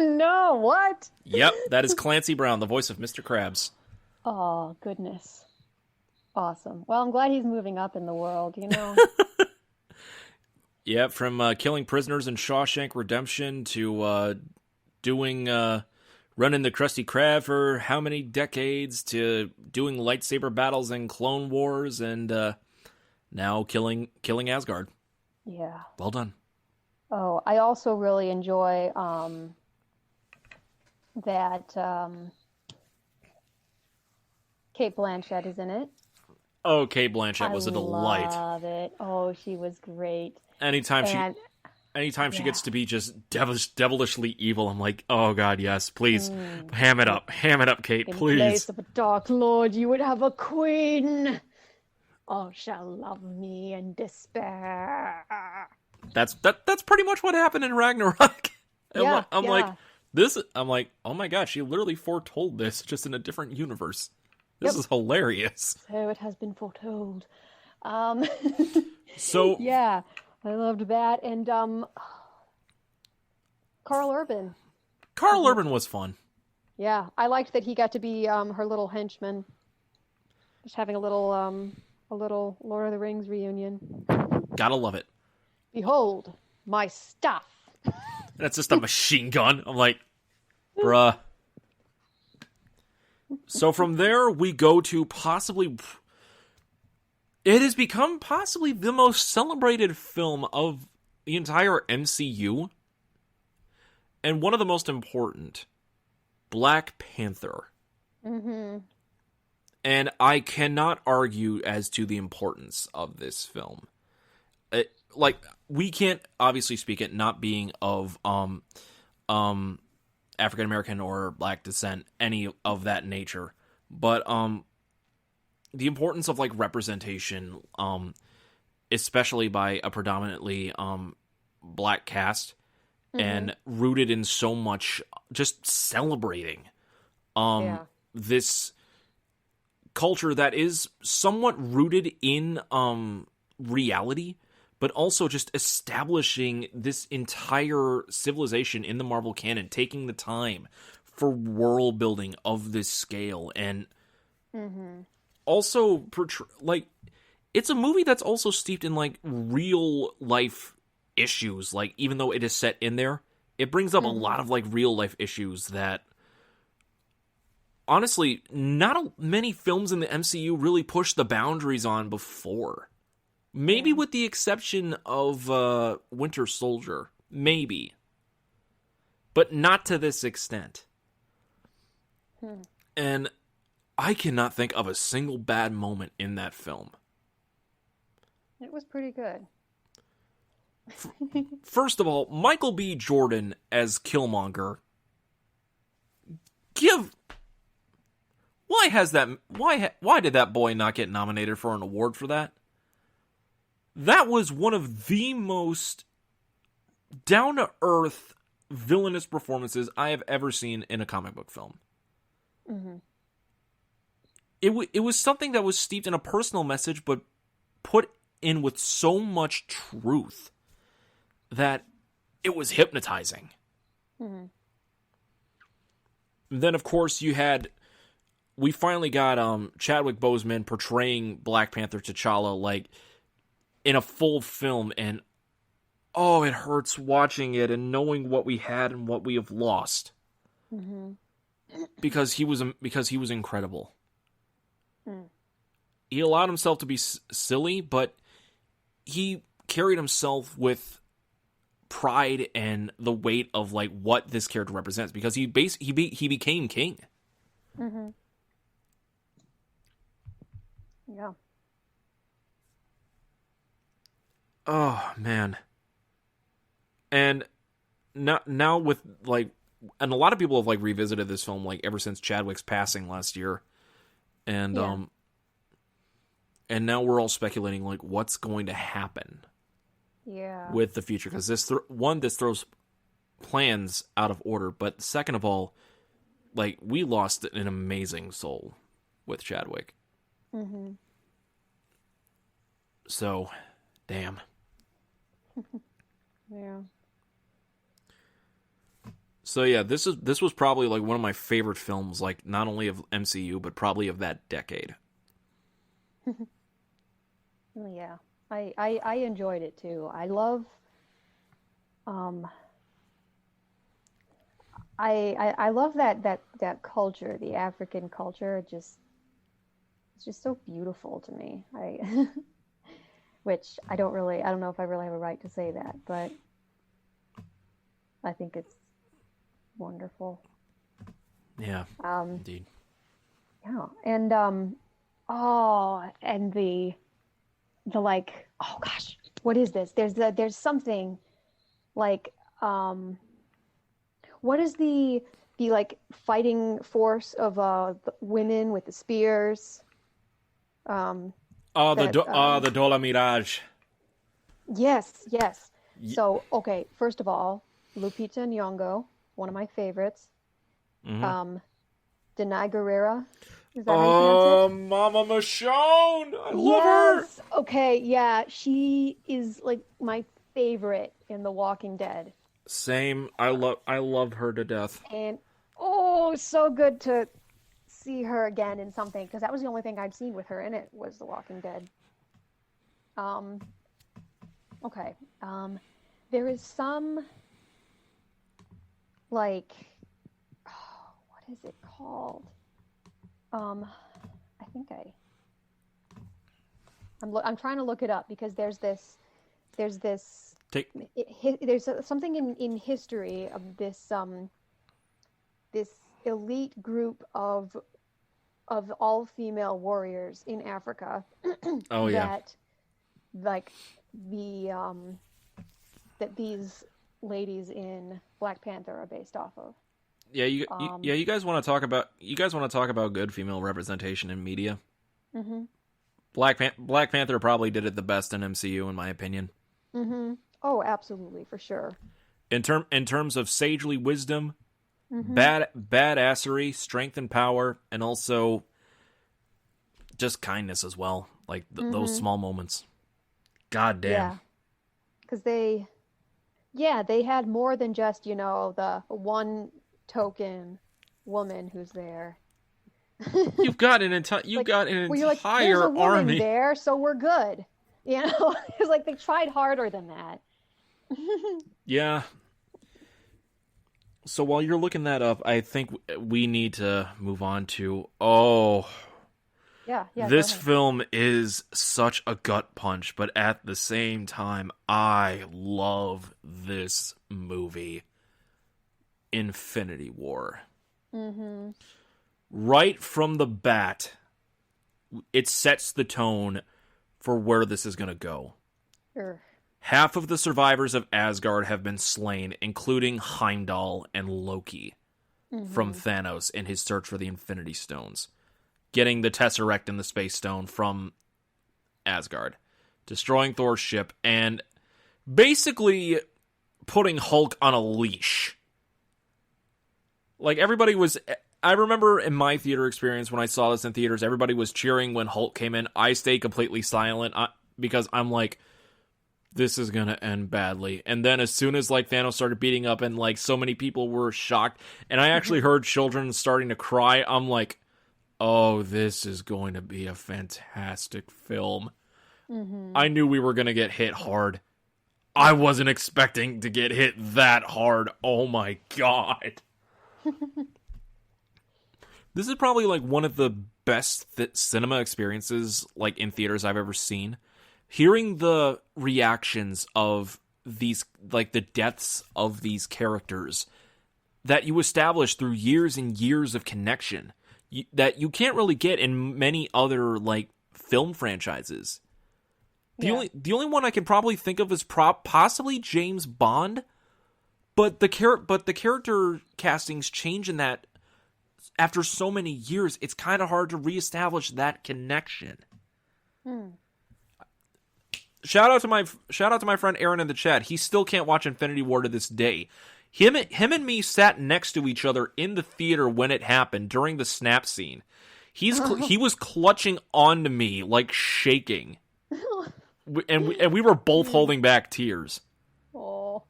No, what? Yep, that is Clancy Brown, the voice of Mr. Krabs. Oh, goodness. Awesome. Well, I'm glad he's moving up in the world, you know? Yeah, from killing prisoners in Shawshank Redemption to running the Krusty Krab for how many decades, to doing lightsaber battles in Clone Wars, and now killing Asgard. Yeah. Well done. Oh, I also really enjoy that Kate Blanchett is in it. Oh, Kate Blanchett was a delight. I love it. Oh, she was great. Anytime she gets to be just devilishly evil, I'm like, oh god, yes, please, ham it up, Kate, please. In place of a Dark Lord, you would have a queen. All shall love me and despair. That's pretty much what happened in Ragnarok. I'm like, oh my god, she literally foretold this, just in a different universe. This is hilarious. So it has been foretold. Um, So yeah, I loved that. And Carl Urban. Carl Urban was fun. Yeah, I liked that he got to be her little henchman. Just having a little Lord of the Rings reunion. Gotta love it. Behold, my stuff. That's just a machine gun. I'm like, bruh. So from there, we go to possibly... It has become possibly the most celebrated film of the entire MCU. And one of the most important. Black Panther. Mm-hmm. And I cannot argue as to the importance of this film. We can't obviously speak it not being of African American or Black descent, any of that nature. But the importance of like representation, especially by a predominantly Black cast, and rooted in so much just celebrating this culture that is somewhat rooted in reality, but also just establishing this entire civilization in the Marvel canon, taking the time for world building of this scale, and also it's a movie that's also steeped in like real life issues. Like, even though it is set in there, it brings up a lot of like real life issues that honestly not many films in the MCU really pushed the boundaries on before. Maybe with the exception of Winter Soldier. Maybe. But not to this extent. And I cannot think of a single bad moment in that film. It was pretty good. First of all, Michael B. Jordan as Killmonger. Why did that boy not get nominated for an award for that? That was one of the most down-to-earth villainous performances I have ever seen in a comic book film. It was something that was steeped in a personal message, but put in with so much truth that it was hypnotizing. Then, of course, we finally got Chadwick Boseman portraying Black Panther T'Challa, like, in a full film, and oh, it hurts watching it and knowing what we had and what we have lost. Because he was incredible. He allowed himself to be silly, but he carried himself with pride and the weight of like what this character represents, because he became king. Yeah. Oh man. And now with like, and a lot of people have like revisited this film like ever since Chadwick's passing last year, and and now we're all speculating like what's going to happen with the future, because this throws plans out of order, but second of all, like, we lost an amazing soul with Chadwick. So damn. So yeah, this was probably like one of my favorite films, like not only of MCU but probably of that decade. Yeah, I enjoyed it too. I love, I love that culture, the African culture. It's just so beautiful to me. Which I don't know if I really have a right to say that, but I think it's wonderful. Yeah, indeed. Yeah, and and the like, oh gosh, what is this? There's something like, what is the like fighting force of the women with the spears? The Dola Mirage. Yes. So, okay, first of all, Lupita Nyong'o, one of my favorites. Denai Guerrera. Is that how you pronounce it? Mama Michonne! I love her! Okay, yeah, she is like my favorite in The Walking Dead. Same. I love her to death. And oh, so good to see her again in something because that was the only thing I'd seen with her in it was The Walking Dead. Um, okay. There is some like what is it called? I think I'm trying to look it up because there's Take something in history of this elite group of all female warriors in Africa. Oh yeah. That like that these ladies in Black Panther are based off of. Yeah, you guys want to talk about good female representation in media? Mm-hmm. Black Panther probably did it the best in MCU, in my opinion. Mm-hmm. Oh, absolutely, for sure. In terms of sagely wisdom, Mm-hmm. badassery, strength and power, and also just kindness as well. Like those small moments. God damn. Yeah, because they had more than just the one token woman who's there. You've got an entire There's a woman army there, so we're good. It's like they tried harder than that. Yeah. So while you're looking that up, I think we need to move on to Yeah. this film is such a gut punch, but at the same time, I love this movie. Infinity War. Mm-hmm. Right from the bat, it sets the tone for where this is going to go. Sure. Half of the survivors of Asgard have been slain, including Heimdall and Loki, from Thanos in his search for the Infinity Stones, getting the Tesseract and the Space Stone from Asgard, destroying Thor's ship, and basically putting Hulk on a leash. Like, I remember in my theater experience when I saw this in theaters, everybody was cheering when Hulk came in. I stayed completely silent because I'm like, this is going to end badly. And then as soon as Thanos started beating up and so many people were shocked, and I actually heard children starting to cry, I'm like, oh, this is going to be a fantastic film. Mm-hmm. I knew we were going to get hit hard. I wasn't expecting to get hit that hard. Oh my God. This is probably one of the best cinema experiences in theaters I've ever seen. Hearing the reactions of these, the deaths of these characters that you establish through years and years of connection that you can't really get in many other film franchises. The only one I can probably think of is possibly James Bond, but the character castings change in that after so many years. It's kind of hard to reestablish that connection. Shout out to my friend Aaron in the chat. He still can't watch Infinity War to this day. Him and me sat next to each other in the theater when it happened during the snap scene. He was clutching onto me shaking, and we were both holding back tears. Oh.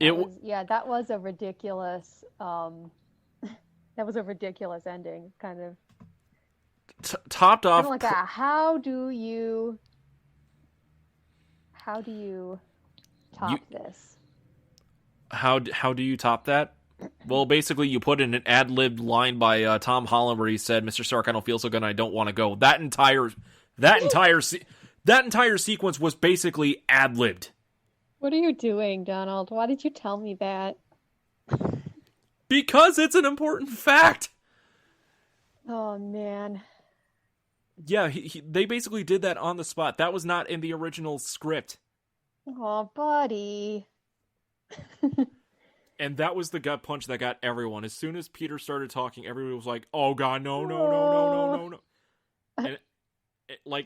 That was a ridiculous. That was a ridiculous ending, kind of. Topped off. Kind of how do you top this? How do you top that? Well, basically, you put in an ad-libbed line by Tom Holland where he said, "Mr. Stark, I don't feel so good, and I don't want to go." That entire sequence was basically ad-libbed. What are you doing, Donald? Why did you tell me that? Because it's an important fact. Oh man. Yeah, they basically did that on the spot. That was not in the original script. Oh, buddy. And that was the gut punch that got everyone. As soon as Peter started talking, everybody was like, "Oh God, no!" And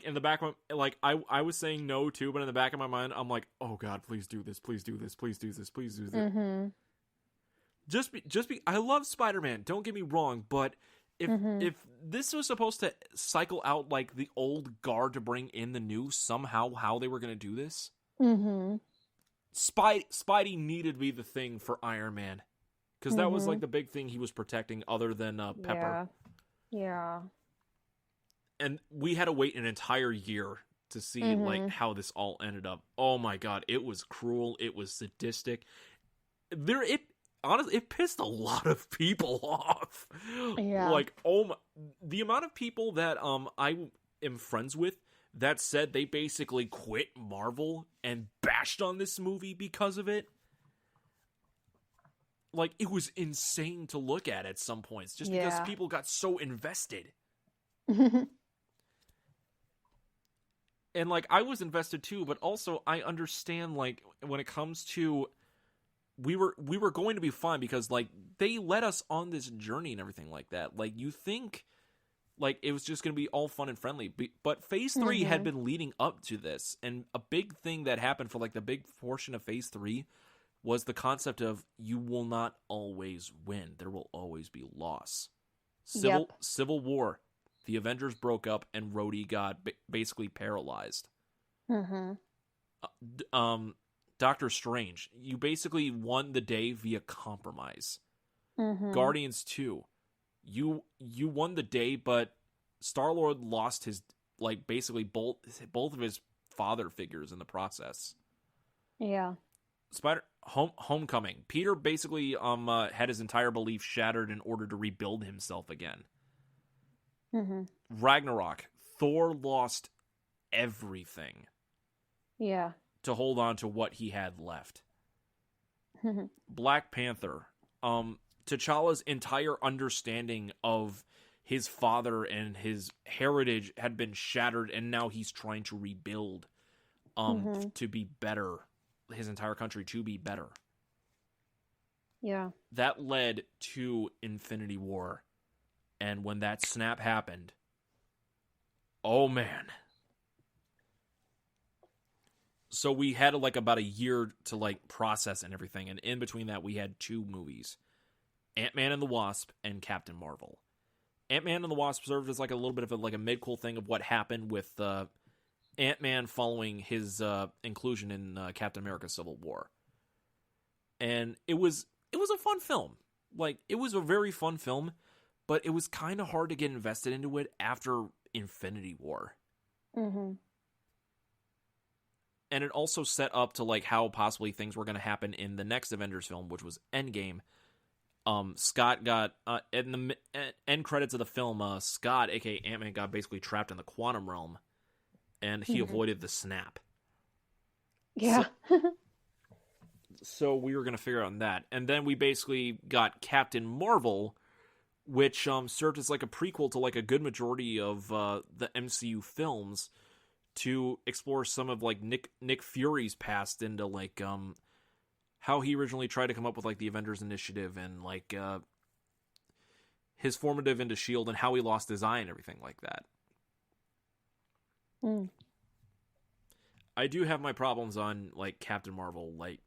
in the back of my, I was saying no too, but in the back of my mind, I'm like, "Oh God, please do this, please do this, please do this, please do this." Mm-hmm. I love Spider-Man. Don't get me wrong, but if this was supposed to cycle out like the old guard to bring in the new somehow, how they were going to do this, Spidey needed to be the thing for Iron Man, because that was like the big thing he was protecting, other than Pepper. Yeah. And we had to wait an entire year to see like how this all ended up. Oh my god, it was cruel. It was sadistic. Honestly, it pissed a lot of people off. Yeah. Like, the amount of people that I am friends with that said they basically quit Marvel and bashed on this movie because of it. Like, it was insane to look at some points, just because people got so invested. And, like, I was invested too, but also I understand, like, when it comes to, we were going to be fine because, like, they led us on this journey and everything like that. Like, you think, like, it was just going to be all fun and friendly, but Phase 3 had been leading up to this, and a big thing that happened for, like, the big portion of Phase 3 was the concept of, you will not always win. There will always be loss. Civil War. The Avengers broke up, and Rhodey got basically paralyzed. Doctor Strange, you basically won the day via compromise. Guardians 2, you won the day, but Star-Lord lost his, like, basically both of his father figures in the process. Yeah. Homecoming, Peter basically had his entire belief shattered in order to rebuild himself again. Ragnarok, Thor lost everything. Yeah. To hold on to what he had left. Black Panther, T'Challa's entire understanding of his father and his heritage had been shattered, and now he's trying to rebuild to be better, his entire country to be better. Yeah. That led to Infinity War. And when that snap happened, oh man. So we had like about a year to like process and everything, and in between that we had 2 movies. Ant-Man and the Wasp and Captain Marvel. Ant-Man and the Wasp served as like a little bit of a mid-cool thing of what happened with Ant-Man following his inclusion in Captain America Civil War. And it was a fun film. Like, it was a very fun film. But it was kind of hard to get invested into it after Infinity War. And it also set up to like how possibly things were going to happen in the next Avengers film, which was Endgame. Scott got, in the end credits of the film, Scott, aka Ant-Man, got basically trapped in the quantum realm. And he avoided the snap. Yeah. So we were going to figure out that. And then we basically got Captain Marvel, which served as like a prequel to like a good majority of the MCU films, to explore some of like Nick Fury's past into like how he originally tried to come up with like the Avengers Initiative, and like his formative into S.H.I.E.L.D. and how he lost his eye and everything like that. I do have my problems on like Captain Marvel, like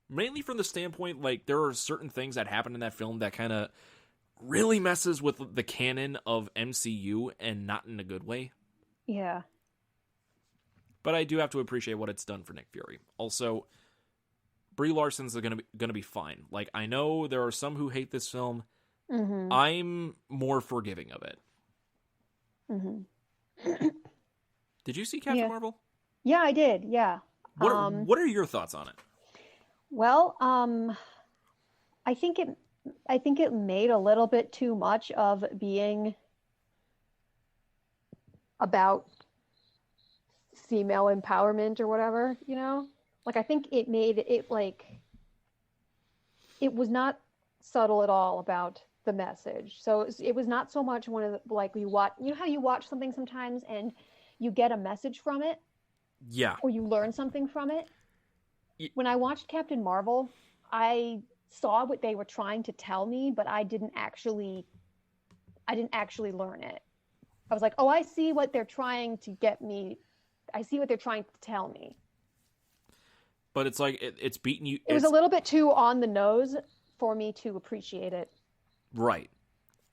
mainly from the standpoint like there are certain things that happen in that film that kind of really messes with the canon of MCU, and not in a good way. Yeah. But I do have to appreciate what it's done for Nick Fury. Also, Brie Larson's gonna be fine. Like, I know there are some who hate this film. I'm more forgiving of it. Did you see Captain Marvel? Yeah, I did. Yeah. What are your thoughts on it? Well, I think it made a little bit too much of being about female empowerment or whatever, you know? Like, I think it made it like, it was not subtle at all about the message. So it was not so much one of the, like, you know how you watch something sometimes and you get a message from it? Yeah. Or you learn something from it? When I watched Captain Marvel, I saw what they were trying to tell me, but I didn't actually learn it. I was like, oh, I see what they're trying to get me. I see what they're trying to tell me. But it's like, it's beating you. It was a little bit too on the nose for me to appreciate it. Right.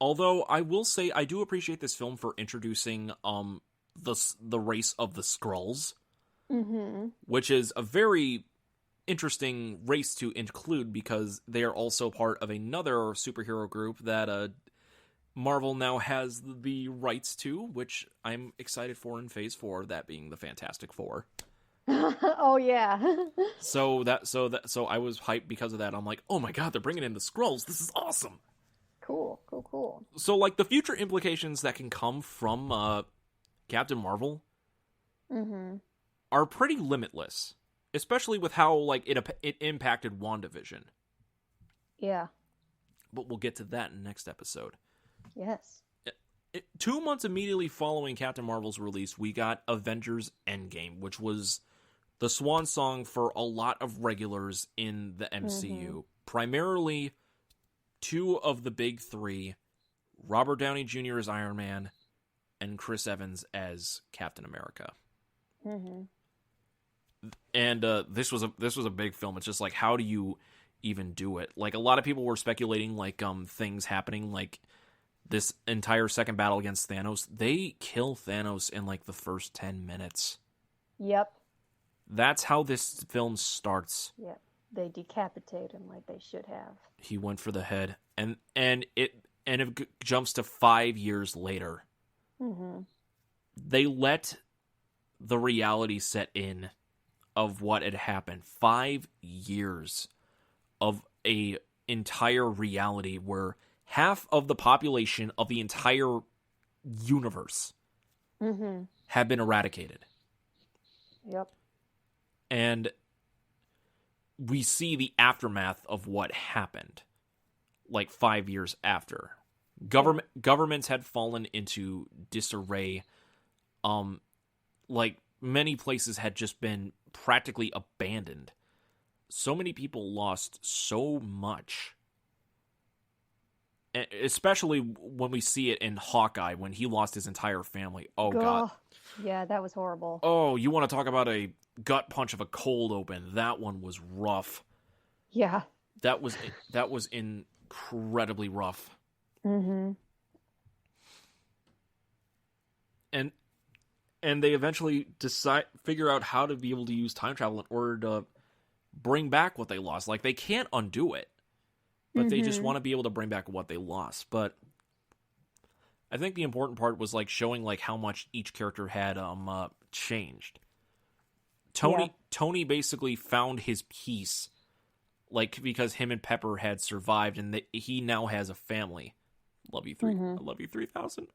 Although I will say I do appreciate this film for introducing the race of the Skrulls, which is a very interesting race to include because they are also part of another superhero group that Marvel now has the rights to, which I'm excited for in Phase 4, that being the Fantastic Four. Oh yeah. So I was hyped because of that. I'm like, oh my god, they're bringing in the Skrulls. This is awesome. Cool. So like the future implications that can come from Captain Marvel are pretty limitless, especially with how like it impacted WandaVision. Yeah. But we'll get to that in the next episode. Yes. 2 months immediately following Captain Marvel's release, we got Avengers Endgame, which was the swan song for a lot of regulars in the MCU. Primarily 2 of the big 3, Robert Downey Jr. as Iron Man and Chris Evans as Captain America. And this was a big film. It's just like, how do you even do it? Like, a lot of people were speculating like things happening like this entire second battle against Thanos. They kill Thanos in like the first 10 minutes. Yep. That's how this film starts. Yep. They decapitate him like they should have. He went for the head, and it jumps to 5 years later. They let the reality set in of what had happened. 5 years of a entire reality where half of the population of the entire universe had been eradicated. Yep. And we see the aftermath of what happened, like 5 years after. Governments had fallen into disarray. Like, many places had just been practically abandoned. So many people lost so much. Especially when we see it in Hawkeye, when he lost his entire family. Oh, God. Yeah, that was horrible. Oh, you want to talk about a gut punch of a cold open. That one was rough. Yeah. That was incredibly rough. And they eventually figure out how to be able to use time travel in order to bring back what they lost. Like, they can't undo it, but they just want to be able to bring back what they lost. But I think the important part was like showing like how much each character had changed. Tony basically found his peace, like, because him and Pepper had survived, and he now has a family. Love you, I love you, 3000.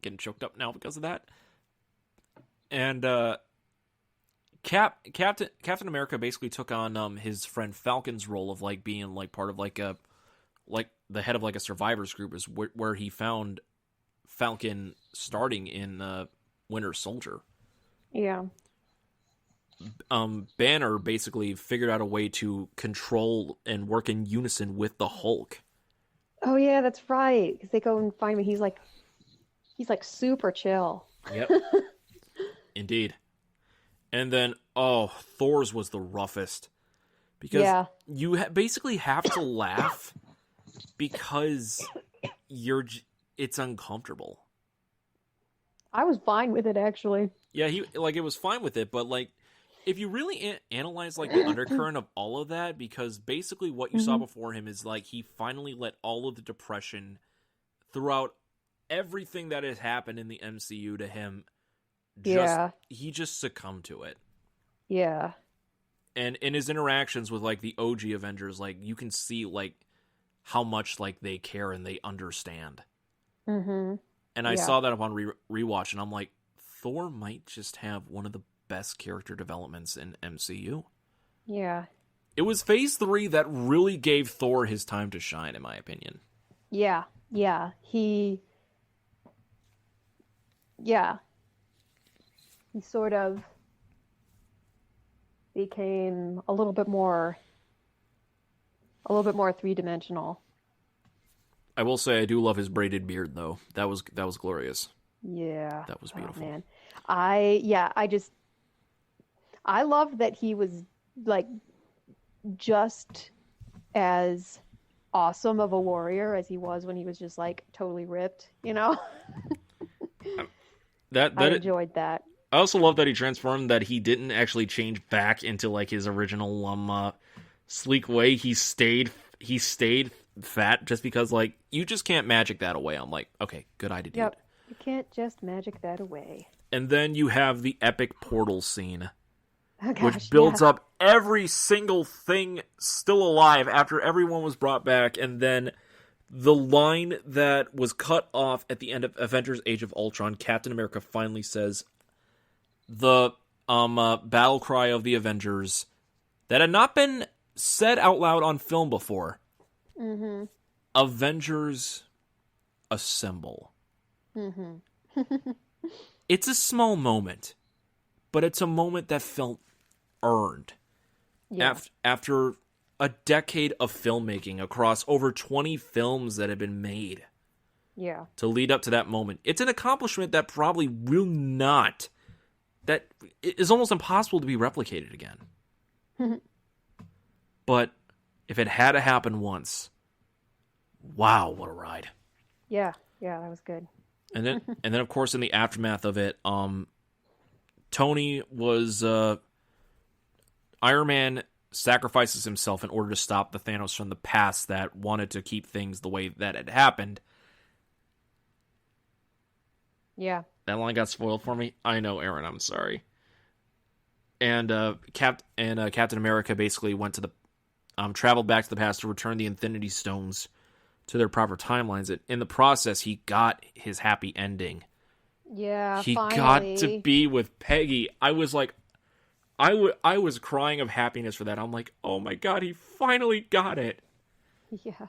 Getting choked up now because of that. And Captain America basically took on his friend Falcon's role of like being like part of like the head of like a survivors group, is where he found Falcon starting in Winter Soldier. Yeah. Banner basically figured out a way to control and work in unison with the Hulk. Oh yeah, that's right. Because they go and find me. He's like super chill. Yep. Indeed. And then, Thor's was the roughest. Because you basically have to laugh because it's uncomfortable. I was fine with it, actually. Yeah, it was fine with it, but like, if you really analyze like the undercurrent of all of that, because basically what you saw before him is like he finally let all of the depression throughout everything that has happened in the MCU to him, he just succumbed to it. Yeah. And in his interactions with like the OG Avengers, like you can see like how much like they care and they understand. And I saw that upon rewatch, and I'm like, Thor might just have one of the best character developments in MCU. Yeah. It was Phase 3 that really gave Thor his time to shine, in my opinion. Yeah. He sort of became a little bit more three-dimensional. I will say I do love his braided beard, though. That was glorious. Yeah. That was beautiful. Oh, man. I love that he was like just as awesome of a warrior as he was when he was just like totally ripped, you know? I enjoyed that. I also love that he transformed, that he didn't actually change back into like his original sleek way. He stayed fat just because like you just can't magic that away. I'm like, okay, good idea, dude. Yep. You can't just magic that away. And then you have the epic portal scene, Oh, gosh, which builds up every single thing still alive after everyone was brought back, and then the line that was cut off at the end of Avengers Age of Ultron, Captain America finally says the battle cry of the Avengers that had not been said out loud on film before. Mm-hmm. Avengers assemble. Mm-hmm. It's a small moment, but it's a moment that felt earned. Yeah. After a decade of filmmaking across over 20 films that have been made. Yeah. To lead up to that moment. It's an accomplishment that probably will not, that is almost impossible to be replicated again. But if it had to happen once, wow, what a ride. Yeah, that was good. And then of course in the aftermath of it, Tony was Iron Man sacrifices himself in order to stop the Thanos from the past that wanted to keep things the way that had happened. Yeah. That line got spoiled for me. I know, Aaron, I'm sorry. And Captain America basically went to the traveled back to the past to return the Infinity Stones to their proper timelines. In the process, he got his happy ending. Yeah, he finally got to be with Peggy. I was like, I was crying of happiness for that. I'm like, oh my god, he finally got it. Yeah.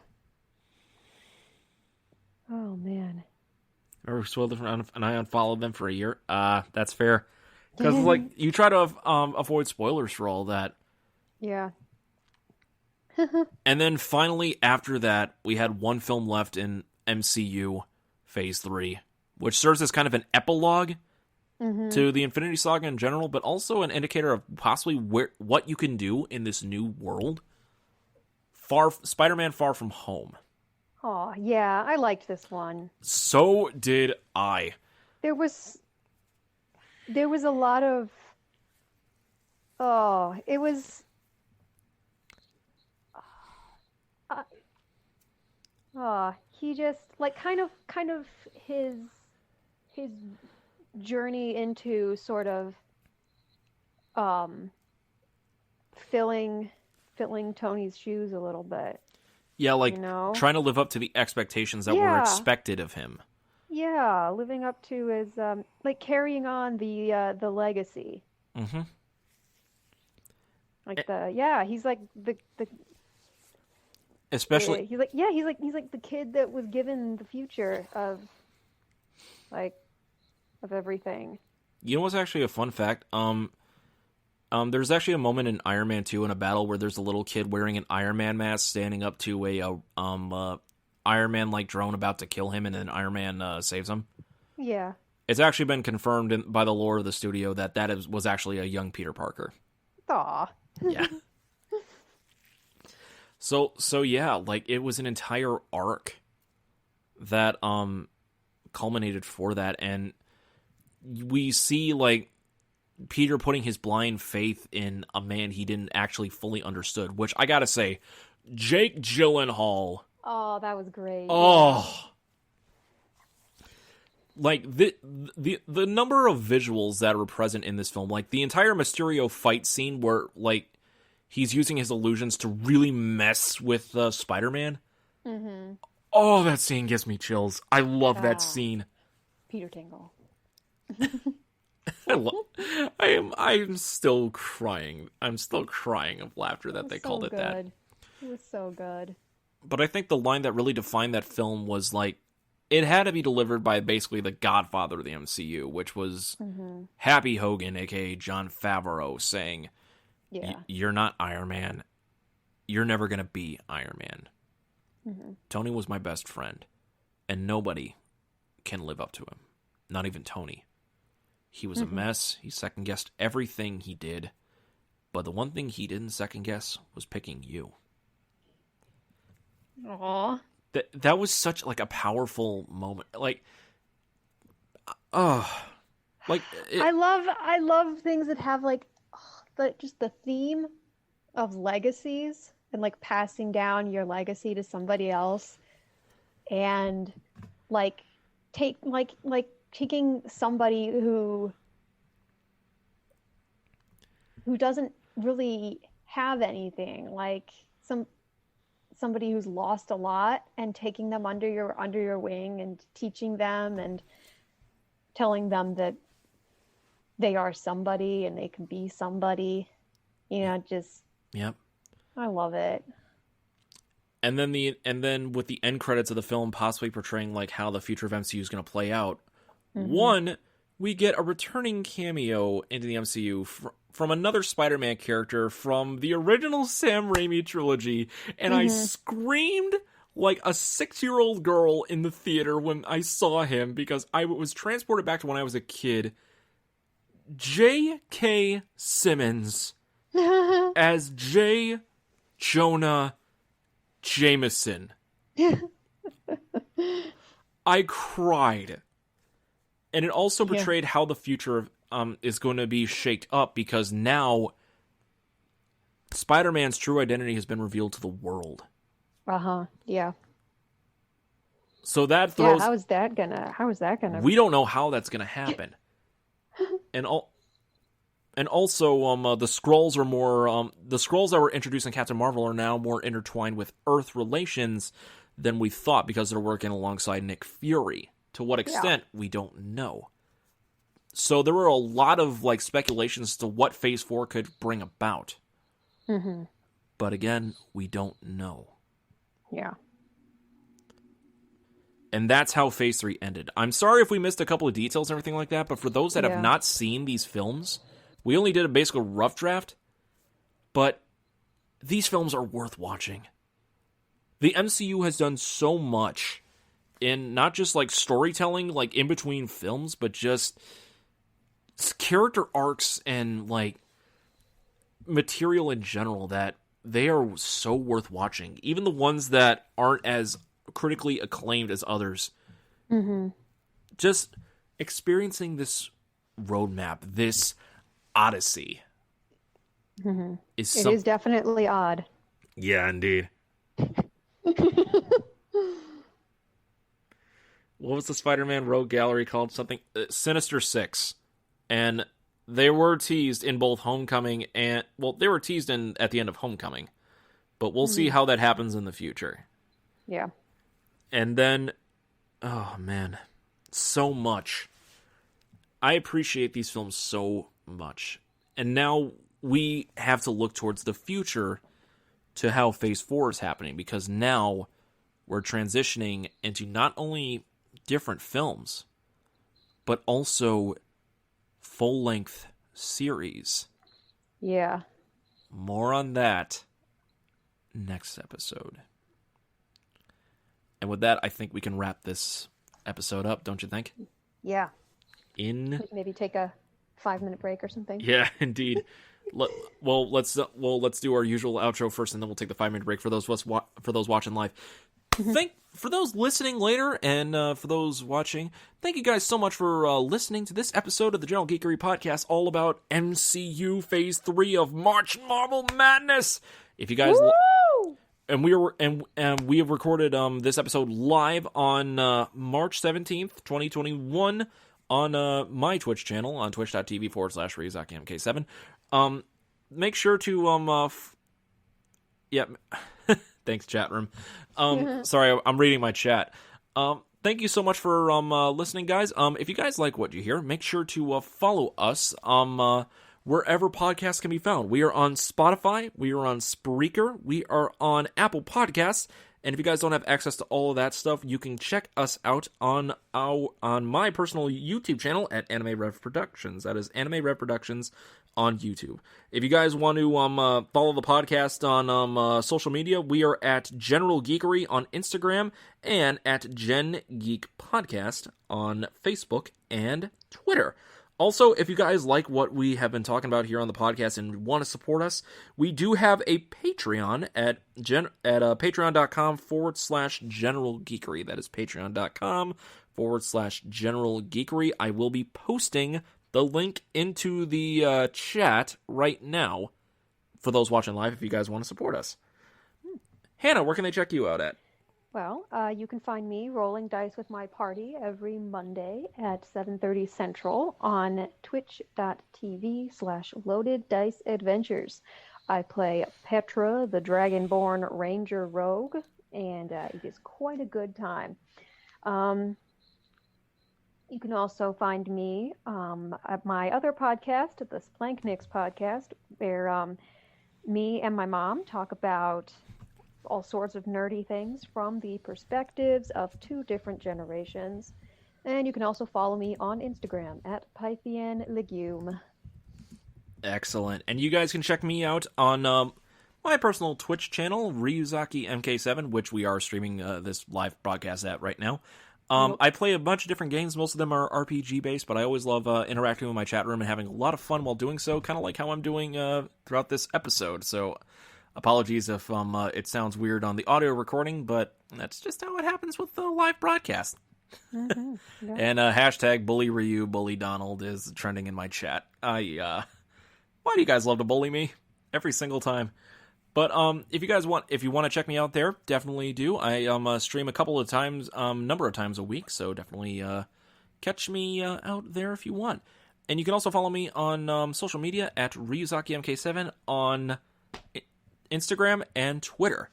Oh man. Or spoiled them, and I unfollowed them for a year. That's fair. Because like you try to avoid spoilers for all that. Yeah. And then finally, after that, we had one film left in MCU Phase 3, which serves as kind of an epilogue to the Infinity Saga in general, but also an indicator of possibly what you can do in this new world. Spider-Man Far From Home. Oh, yeah, I liked this one. So did I. There was a lot of... Oh, it was... he just like kind of his journey into sort of filling Tony's shoes a little bit. Yeah, like you know? Trying to live up to the expectations that were expected of him. Yeah, living up to his like carrying on the legacy. Mm-hmm. Like he's like the especially he's like the kid that was given the future of everything. You know what's actually a fun fact? There's actually a moment in Iron Man 2 in a battle where there's a little kid wearing an Iron Man mask standing up to a Iron Man like drone about to kill him, and then Iron Man saves him. Yeah. It's actually been confirmed by the lore of the studio that was actually a young Peter Parker. Aw. Yeah. So yeah, like it was an entire arc that culminated for that, and we see like Peter putting his blind faith in a man he didn't actually fully understood, which I gotta say, Jake Gyllenhaal. Oh, that was great. Oh. Yeah. Like the number of visuals that were present in this film, like the entire Mysterio fight scene where like he's using his illusions to really mess with Spider-Man. Mm-hmm. Oh, that scene gives me chills. I love that scene. Peter Tingle. I'm still crying. I'm still crying of laughter that they called it that. It was so good. But I think the line that really defined that film was like, it had to be delivered by basically the godfather of the MCU, which was Happy Hogan, aka Jon Favreau, saying, "You're not Iron Man. You're never going to be Iron Man. Mm-hmm. Tony was my best friend, and nobody can live up to him. Not even Tony. He was a mess. He second-guessed everything he did, but the one thing he didn't second-guess was picking you." Aw. That was such like a powerful moment. Like, oh, like I love things that have like the theme of legacies and like passing down your legacy to somebody else, and like taking somebody who doesn't really have anything, like somebody who's lost a lot, and taking them under your wing and teaching them and telling them that they are somebody and they can be somebody. Just yep. I love it. And then with the end credits of the film possibly portraying like how the future of MCU is going to play out. Mm-hmm. One, we get a returning cameo into the MCU from another Spider-Man character from the original Sam Raimi trilogy, and I screamed like a 6-year-old girl in the theater when I saw him because I was transported back to when I was a kid. J.K. Simmons as J. Jonah Jameson. I cried. And it also portrayed how the future is going to be shaped up, because now Spider-Man's true identity has been revealed to the world. Yeah. So that throws... Yeah, how is that gonna... We don't know how that's gonna happen. And also, the Skrulls are more... the Skrulls that were introduced in Captain Marvel are now more intertwined with Earth relations than we thought, because they're working alongside Nick Fury. To what extent, we don't know. So there were a lot of like speculations as to what Phase 4 could bring about. Mm-hmm. But again, we don't know. Yeah. And that's how Phase 3 ended. I'm sorry if we missed a couple of details and everything like that, but for those that have not seen these films, we only did a basic rough draft, but these films are worth watching. The MCU has done so much in not just like storytelling, like in between films, but just character arcs and like material in general, that they are so worth watching. Even the ones that aren't as critically acclaimed as others. Mm-hmm. Just experiencing this roadmap, this odyssey, is definitely odd. Yeah, indeed. What was the Spider-Man Rogue Gallery called? Something Sinister Six. And they were teased in both Homecoming and... Well, they were teased at the end of Homecoming. But we'll see how that happens in the future. Yeah. And then... Oh, man. So much. I appreciate these films so much. And now we have to look towards the future to how Phase 4 is happening. Because now we're transitioning into not only different films, but also full-length series. Yeah. More on that next episode. And with that, I think we can wrap this episode up, don't you think? Yeah. Maybe take a 5-minute break or something. Yeah, indeed. Let's do our usual outro first, and then we'll take the 5-minute break for those watching live. For those listening later, and for those watching, thank you guys so much for listening to this episode of the General Geekery Podcast, all about MCU Phase 3 of March Marvel Madness. If you guys, and we have recorded this episode live on March 17th, 2021, on my Twitch channel on twitch.tv/ReZakMK7. Make sure to thanks, chat room. Sorry, I'm reading my chat. Thank you so much for listening, guys. If you guys like what you hear, make sure to follow us wherever podcasts can be found. We are on Spotify, we are on Spreaker, we are on Apple Podcasts, and if you guys don't have access to all of that stuff, you can check us out on my personal YouTube channel at Anime Rev Productions. That is Anime Rev Productions on YouTube. If you guys want to follow the podcast on social media, we are at General Geekery on Instagram and at Gen Geek Podcast on Facebook and Twitter. Also, if you guys like what we have been talking about here on the podcast and want to support us, we do have a Patreon at patreon.com/General Geekery. That is patreon.com/General Geekery. I will be posting the link into the chat right now for those watching live if you guys want to support us. Hannah, where can they check you out at? Well, you can find me rolling dice with my party every Monday at 7:30 Central on twitch.tv/Loaded Dice Adventures. I play Petra, the Dragonborn Ranger Rogue, and it is quite a good time. You can also find me at my other podcast, the SPLANCHNIC podcast, where me and my mom talk about all sorts of nerdy things from the perspectives of two different generations. And you can also follow me on Instagram at Pythian Legume. Excellent. And you guys can check me out on my personal Twitch channel, Ryuzaki MK7, which we are streaming this live broadcast at right now. I play a bunch of different games. Most of them are RPG-based, but I always love interacting with my chat room and having a lot of fun while doing so, kind of like how I'm doing throughout this episode. So apologies if it sounds weird on the audio recording, but that's just how it happens with the live broadcast. Mm-hmm, yeah. And hashtag Bully Ryu, Bully Donald is trending in my chat. Why do you guys love to bully me? Every single time. But if you want to check me out there, definitely do. I stream a couple of times, number of times a week, so definitely catch me out there if you want. And you can also follow me on social media at RyuzakiMK7 on Instagram and Twitter.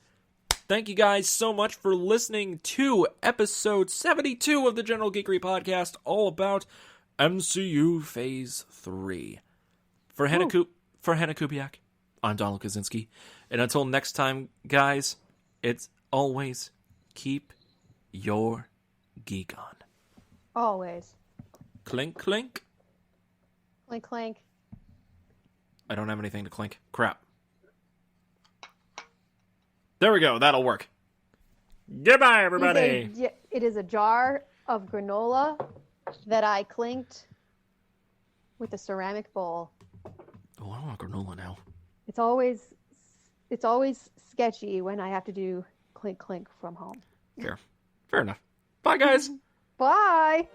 Thank you guys so much for listening to episode 72 of the General Geekery podcast, all about MCU Phase 3. For Hannah Kubiak, I'm Donald Kaczynski. And until next time, guys, it's always keep your geek on. Always. Clink, clink. Clink, clink. I don't have anything to clink. Crap. There we go. That'll work. Goodbye, everybody. It is a jar of granola that I clinked with a ceramic bowl. Oh, I want granola now. It's always sketchy when I have to do clink clink from home. Fair enough. Bye, guys. Bye.